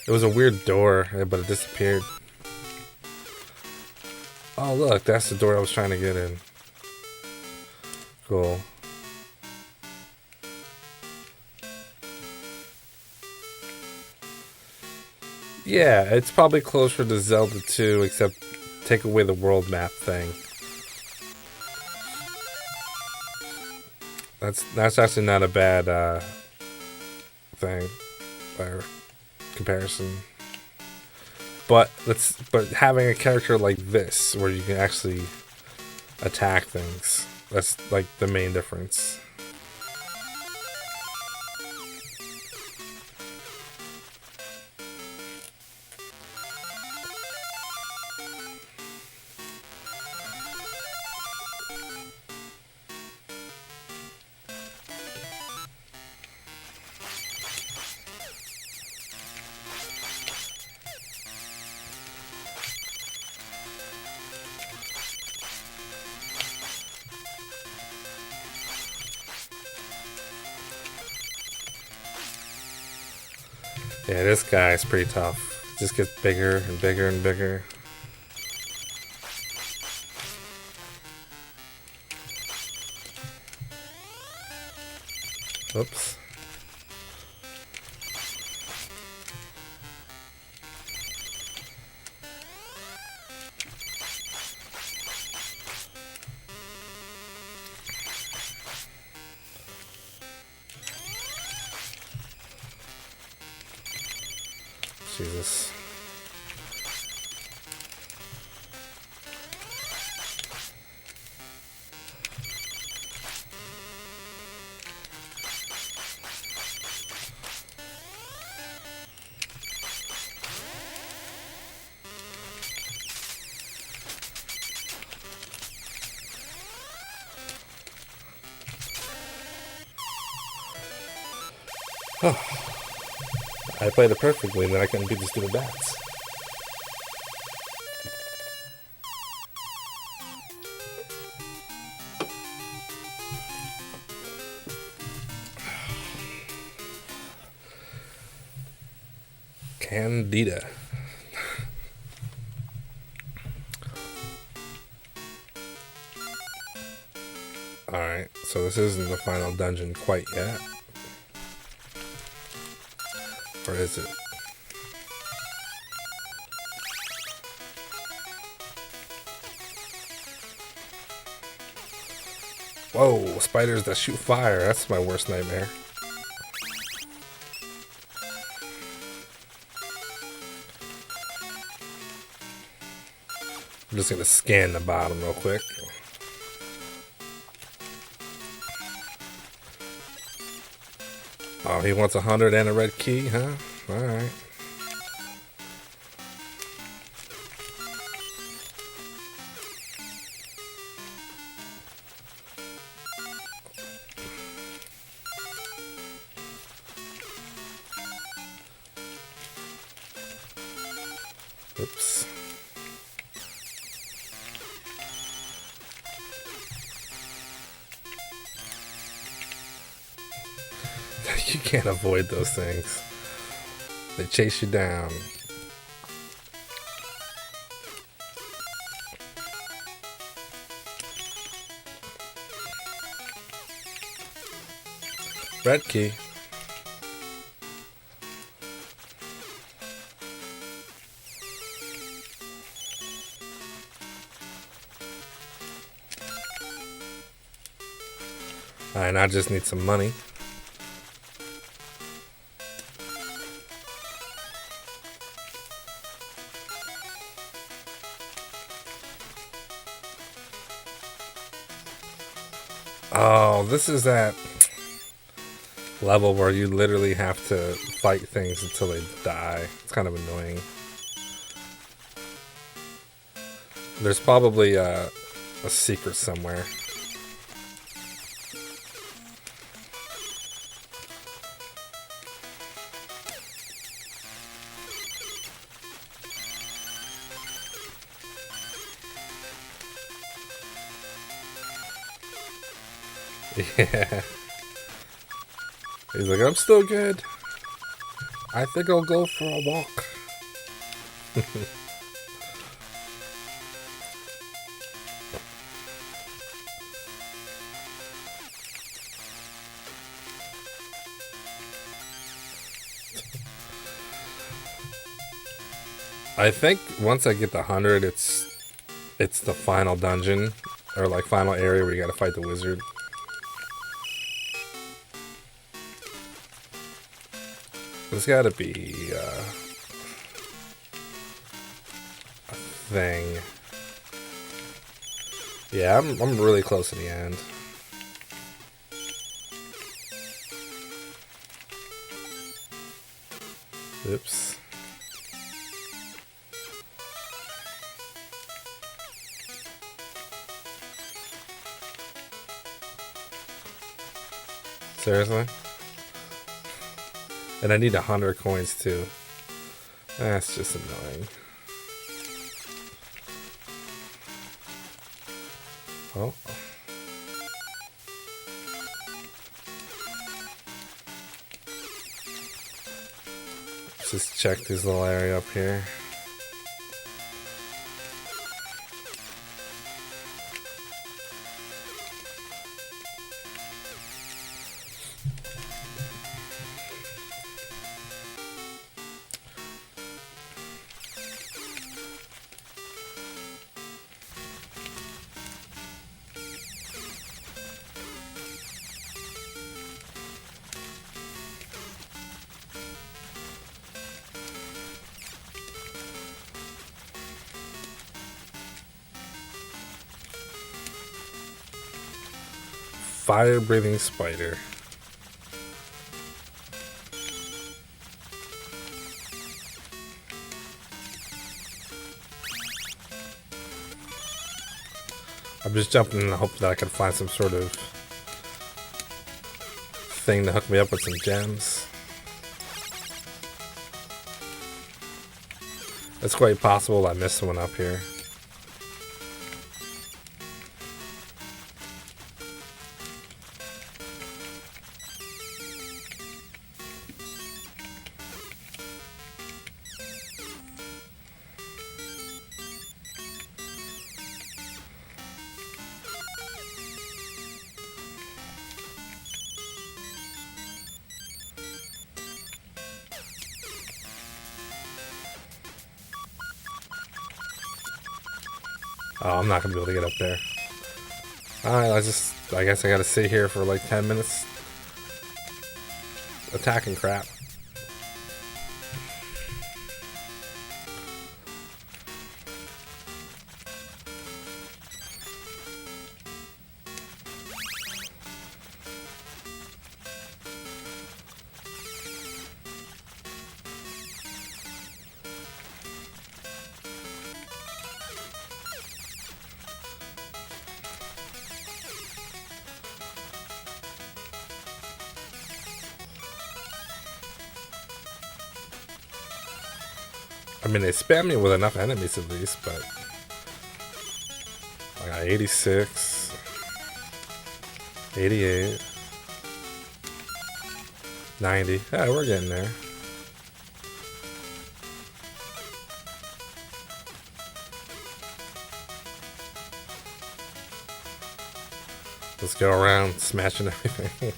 It was a weird door, but it disappeared. Oh look, that's the door I was trying to get in. Cool. Yeah, it's probably closer to Zelda 2, except take away the world map thing. That's actually not a bad thing or comparison. But having a character like this where you can actually attack things, that's like the main difference. Yeah, this guy is pretty tough. Just gets bigger and bigger and bigger. Oops. Jesus. Oh. I played it perfectly, and then I couldn't beat the stupid bats. Candida. Alright, so this isn't the final dungeon quite yet. Or is it? Whoa, spiders that shoot fire. That's my worst nightmare. I'm just gonna scan the bottom real quick. Oh, he wants 100 and a red key, huh? Alright. Oops. You can't avoid those things. They chase you down. Red key. And I just need some money. Oh, this is that level where you literally have to fight things until they die. It's kind of annoying. There's probably a secret somewhere. Yeah. He's like, I'm still good. I think I'll go for a walk. I think once I get the 100, it's the final dungeon or like final area where you gotta fight the wizard. There's gotta be a thing. Yeah, I'm really close to the end. Oops. Seriously? And I need 100 coins too. That's just annoying. Oh. Let's just check this little area up here. Fire-breathing spider. I'm just jumping in the hope that I can find some sort of thing to hook me up with some gems. It's quite possible I missed one up here. Oh, I'm not gonna be able to get up there. Alright, I guess I gotta sit here for like 10 minutes attacking crap. I mean, they spam me with enough enemies at least, but I got 86, 88, 90. Yeah, we're getting there. Let's go around smashing everything.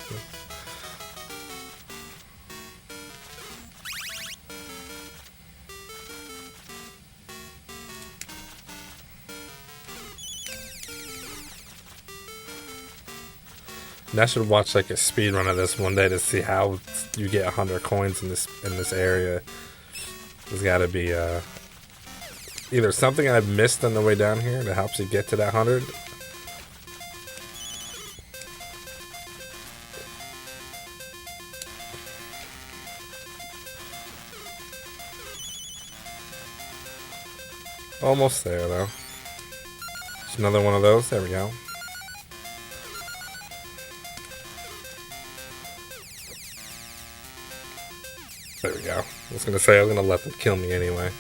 And I should watch like a speed run of this one day to see how you get 100 coins in this area. There's got to be either something I've missed on the way down here that helps you get to that 100. Almost there though. Just another one of those. There we go. There we go. I was gonna say I was gonna let them kill me anyway.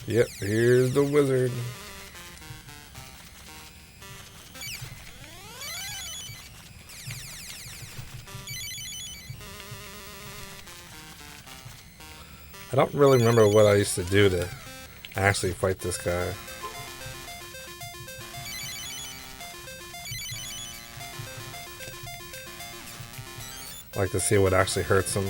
Yep, here's the wizard. I don't really remember what I used to do to actually fight this guy. I like to see what actually hurts him.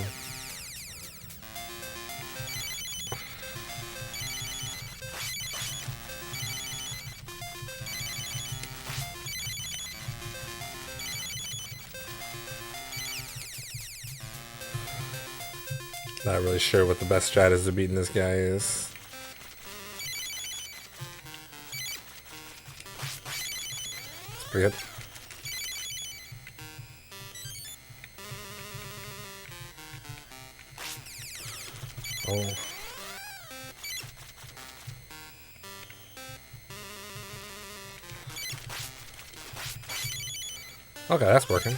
Not really sure what the best strategy to beating this guy is. It's pretty good. Oh. Okay, that's working.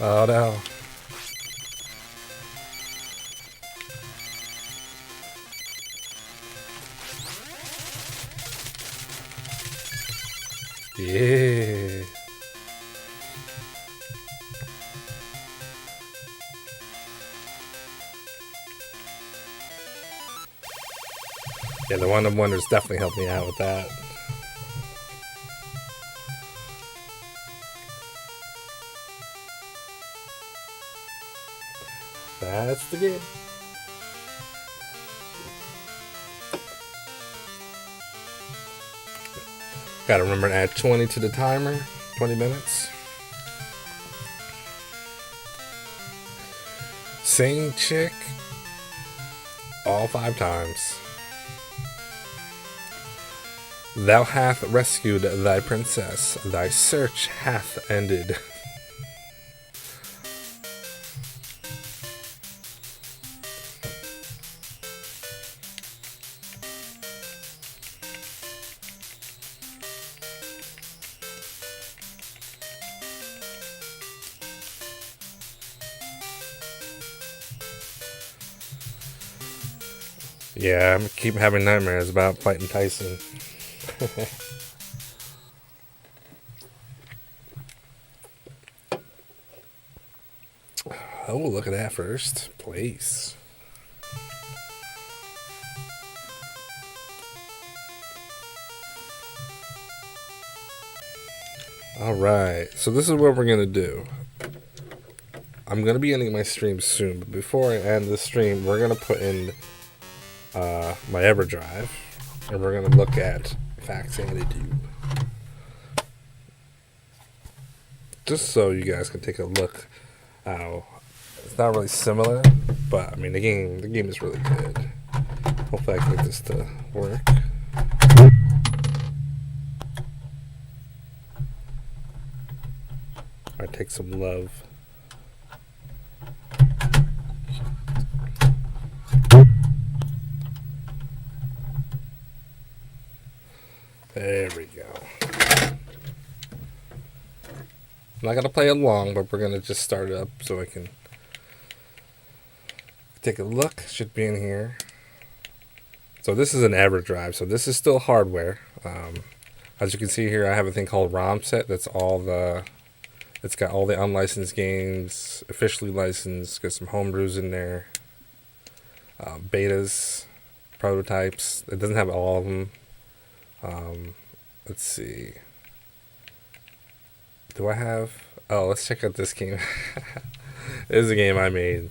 Oh no. Yeah. Yeah, the One of Wonders definitely helped me out with that. That's the game. Gotta remember to add 20 to the timer. 20 minutes. Same chick. All 5 times. Thou hath rescued thy princess. Thy search hath ended. Yeah, I keep having nightmares about fighting Tyson. Oh, look at that, first place. Alright, so this is what we're going to do. I'm going to be ending my stream soon, but before I end the stream, we're going to put in my EverDrive, and we're going to look at Facts Attitude. Just so you guys can take a look. It's not really similar, but I mean the game is really good. Hopefully I can get this to work. Or take some love. There we go. I'm not going to play it long, but we're going to just start it up so I can Take a look. Should be in here. So this is an average drive. So this is still hardware. As you can see here, I have a thing called ROM set. That's all the. It's got all the unlicensed games, officially licensed. Got some homebrews in there. Betas, prototypes. It doesn't have all of them. Let's see. Do I have? Oh, let's check out this game. This is a game I made.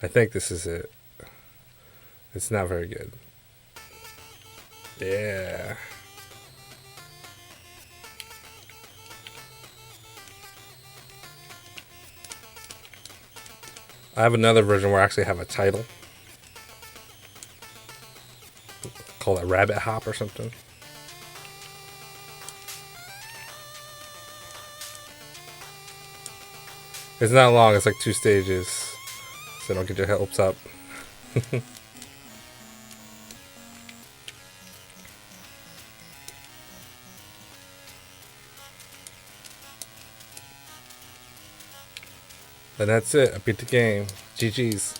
I think this is it. It's not very good. Yeah. I have another version where I actually have a title. Call it Rabbit Hop or something. It's not long, it's like 2 stages. So don't get your hopes up. And that's it. I beat the game. GG's.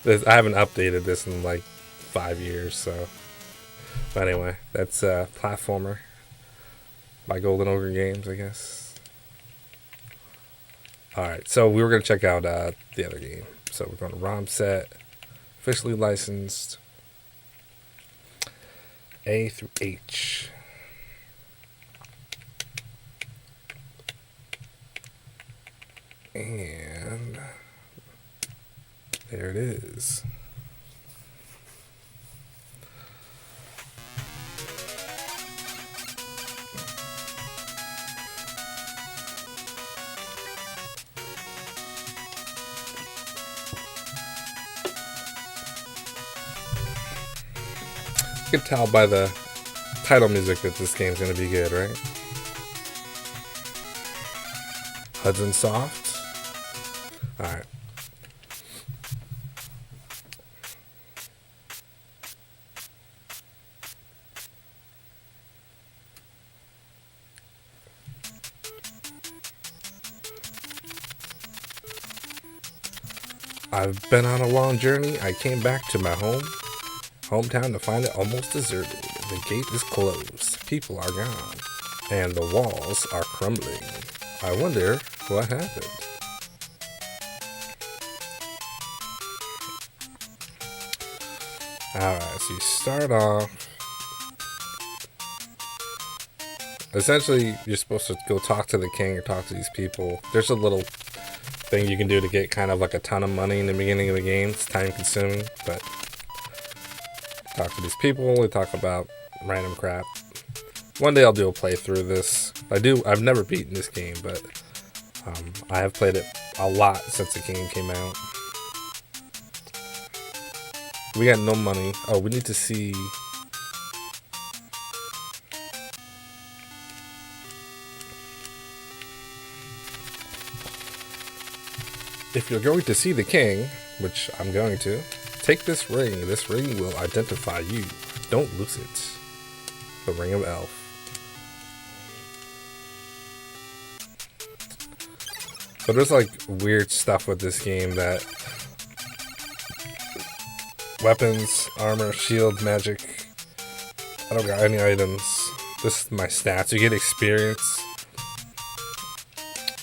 I haven't updated this in like 5 years, so. But anyway, that's Platformer by Golden Ogre Games, I guess. Alright, so we were going to check out the other game. So we're going to ROM set, officially licensed, A through H. And there it is. You can tell by the title music that this game's going to be good, right? Hudson Soft. Alright. I've been on a long journey. I came back to my hometown to find it almost deserted. The gate is closed. People are gone. And the walls are crumbling. I wonder what happened. Alright, so you start off. Essentially, you're supposed to go talk to the king or talk to these people. There's a little thing you can do to get kind of like a ton of money in the beginning of the game. It's time consuming, but talk to these people. They talk about random crap. One day I'll do a playthrough of this. I've never beaten this game, but I have played it a lot since the game came out. We got no money. Oh, we need to see. If you're going to see the king, which I'm going to, take this ring. This ring will identify you. Don't lose it. The Ring of Elf. So there's like weird stuff with this game that weapons, armor, shield, magic. I don't got any items. This is my stats. You get experience.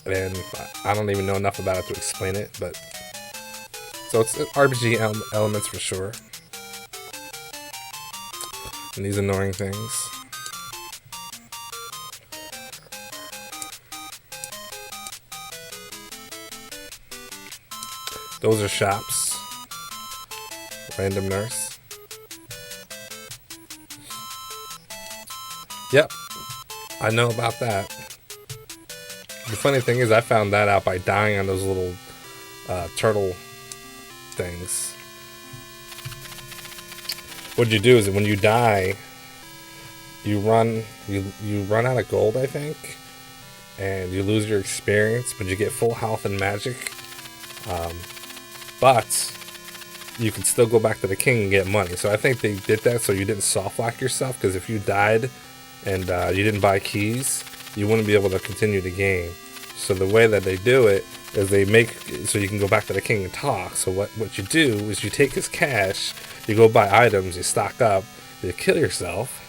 And I don't even know enough about it to explain it, but so it's RPG elements for sure. And these annoying things. Those are shops. Random nurse. Yep, I know about that. The funny thing is I found that out by dying on those little turtle things. What you do is when you die, you run out of gold, I think, and you lose your experience, but you get full health and magic. But you can still go back to the king and get money. So I think they did that so you didn't soft lock yourself, because if you died and you didn't buy keys, you wouldn't be able to continue the game. So the way that they do it is they make so you can go back to the king and talk. So what you do is you take his cash, you go buy items, you stock up, you kill yourself,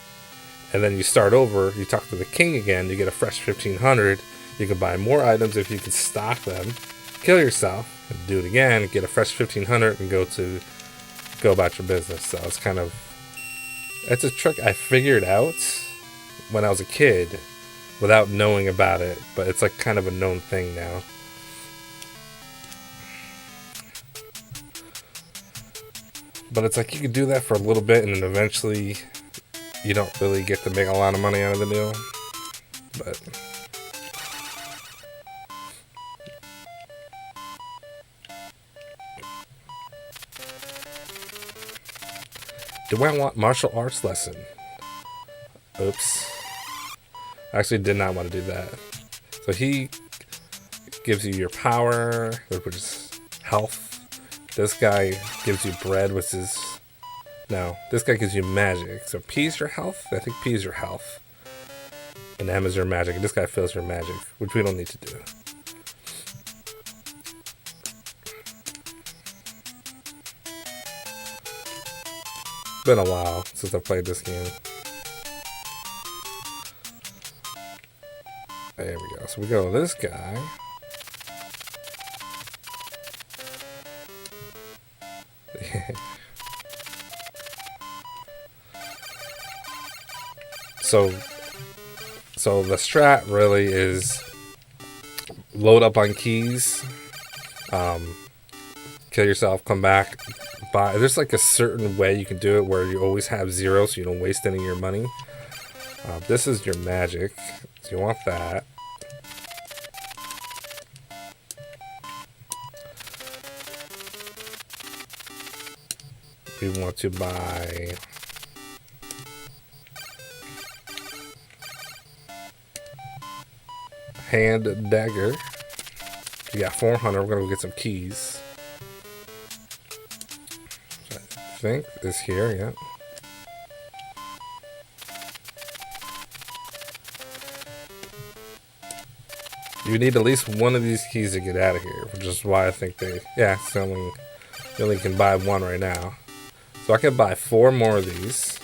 and then you start over. You talk to the king again, you get a fresh 1,500. You can buy more items if you can stock them, kill yourself, and do it again, get a fresh 1,500, and go about your business. So it's a trick I figured out when I was a kid without knowing about it, but it's like kind of a known thing now. But it's like you can do that for a little bit, and then eventually you don't really get to make a lot of money out of the deal. But do I want martial arts lesson? Oops. I actually did not want to do that. So he gives you your power, which is health. This guy gives you bread, which is... No, this guy gives you magic. So P is your health? I think P is your health. And M is your magic. And this guy fills your magic, which we don't need to do. Been a while since I played this game. There we go. So we go to this guy. So the strat really is load up on keys, kill yourself, come back, buy. There's like a certain way you can do it where you always have zero, so you don't waste any of your money. This is your magic, so you want that. We want to buy hand dagger. We got 400. We're gonna go get some keys. I think is here. Yeah. You need at least one of these keys to get out of here, which is why I think it's you only can buy one right now. So I can buy 4 more of these.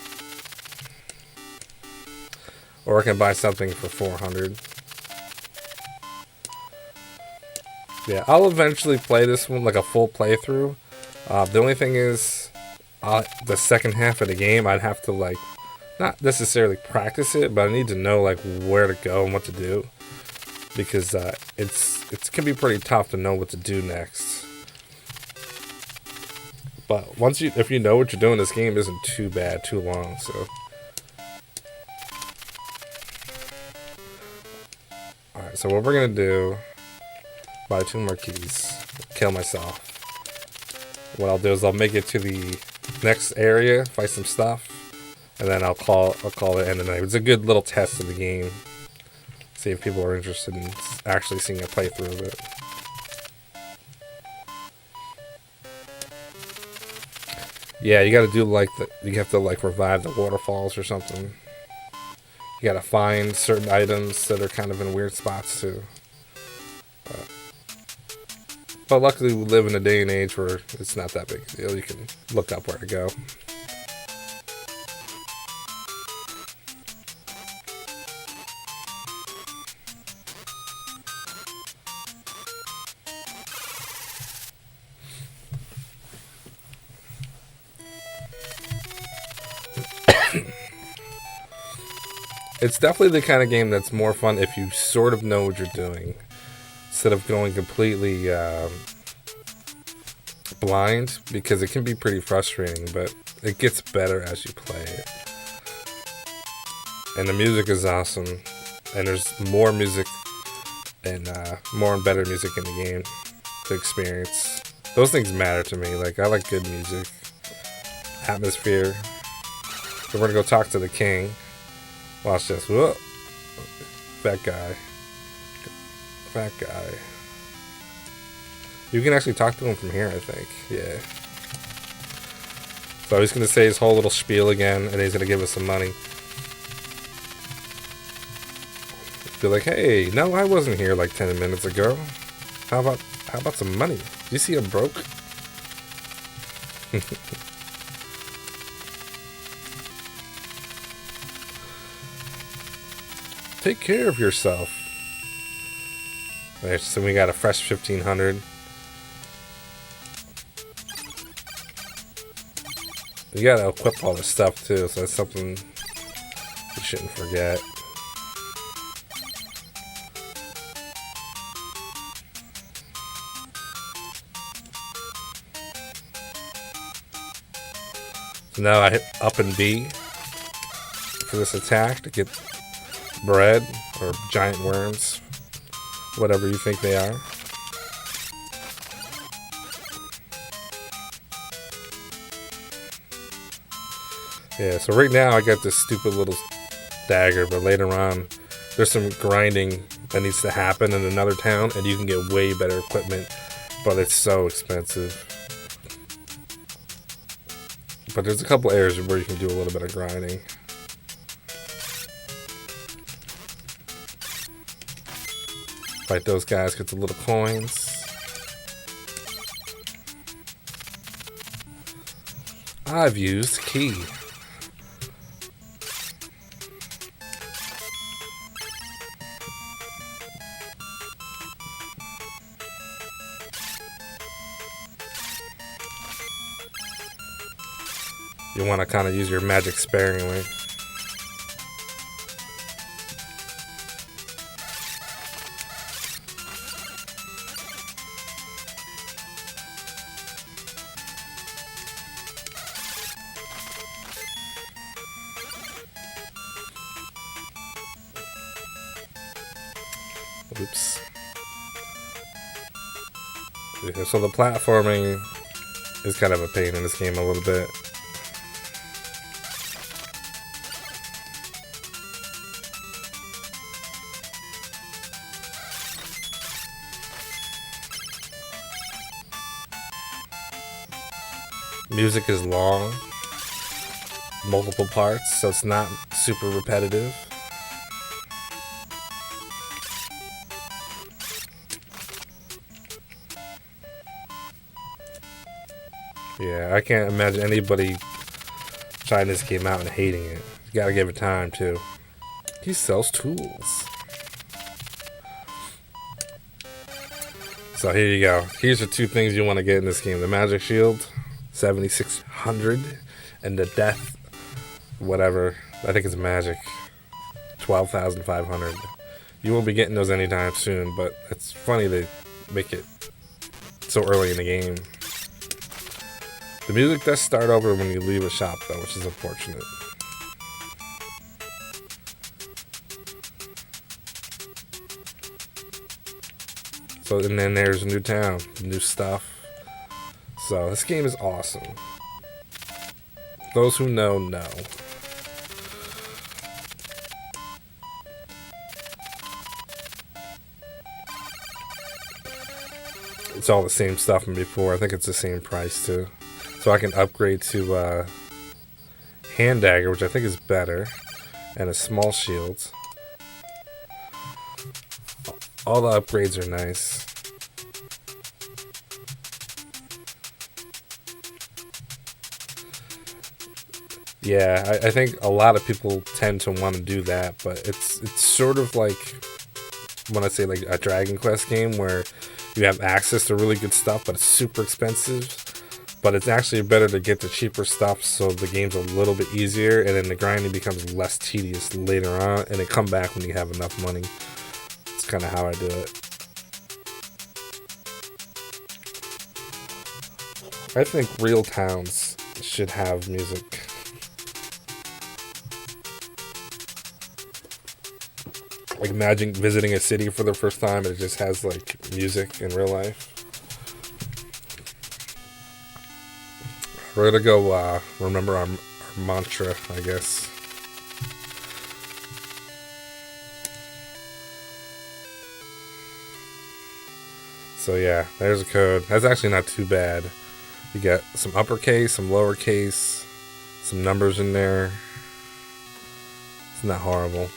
Or I can buy something for 400. Yeah, I'll eventually play this one like a full playthrough. The only thing is, the second half of the game, I'd have to like, not necessarily practice it, but I need to know like where to go and what to do. Because it can be pretty tough to know what to do next. But if you know what you're doing, this game isn't too bad, too long. So, all right. So what we're gonna do? Buy 2 more keys. Kill myself. What I'll do is I'll make it to the next area, fight some stuff, and then I'll call it end of the night. It's a good little test of the game. See if people are interested in actually seeing a playthrough of it. Yeah, you gotta do you have to like revive the waterfalls or something. You gotta find certain items that are kind of in weird spots too. But luckily we live in a day and age where it's not that big a deal. You can look up where to go. It's definitely the kind of game that's more fun if you sort of know what you're doing, instead of going completely blind, because it can be pretty frustrating, but it gets better as you play it. And the music is awesome, and there's more music and more and better music in the game to experience. Those things matter to me. Like, I like good music, atmosphere. So we're gonna go talk to the king. Watch this. Whoa. Fat guy. You can actually talk to him from here, I think. Yeah. So he's going to say his whole little spiel again, and he's going to give us some money. Be like, hey, no, I wasn't here like 10 minutes ago. How about some money? Do you see I'm broke? Take care of yourself. Right, so we got a fresh 1500. You gotta equip all this stuff too, so that's something you shouldn't forget. So now I hit up and B for this attack to get bread or giant worms, whatever you think they are. Yeah, so right now I got this stupid little dagger, but later on there's some grinding that needs to happen in another town and you can get way better equipment, but it's so expensive. But there's a couple areas where you can do a little bit of grinding. Fight those guys, get the little coins. I've used key. You want to kind of use your magic sparingly. Oops. Yeah, so the platforming is kind of a pain in this game a little bit. Music is long, multiple parts, so it's not super repetitive. Yeah, I can't imagine anybody trying this game out and hating it. You gotta give it time too. He sells tools. So here you go. Here's the two things you want to get in this game. The magic shield, 7,600, and the death, whatever, I think it's magic, 12,500. You won't be getting those anytime soon, but it's funny they make it so early in the game. The music does start over when you leave a shop, though, which is unfortunate. So, and then there's a new town, new stuff. So, this game is awesome. Those who know, know. It's all the same stuff from before. I think it's the same price, too. So I can upgrade to hand dagger, which I think is better, and a small shield. All the upgrades are nice. Yeah, I think a lot of people tend to want to do that, but it's sort of like when I say like a Dragon Quest game where you have access to really good stuff, but it's super expensive. But it's actually better to get the cheaper stuff so the game's a little bit easier, and then the grinding becomes less tedious later on, and it come back when you have enough money. It's kind of how I do it. I think real towns should have music. Like imagine visiting a city for the first time and it just has like music in real life. We're gonna go remember our mantra, I guess. So yeah, there's a code. That's actually not too bad. You got some uppercase, some lowercase, some numbers in there. It's not horrible.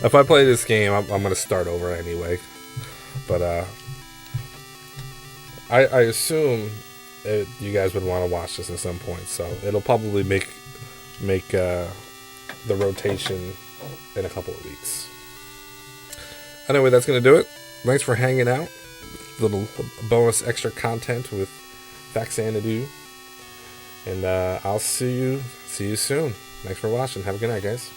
If I play this game, I'm going to start over anyway. But I assume you guys would want to watch this at some point, so it'll probably make the rotation in a couple of weeks. Anyway, that's going to do it. Thanks for hanging out. Little bonus extra content with Faxanadu. And I'll see you soon. Thanks for watching. Have a good night, guys.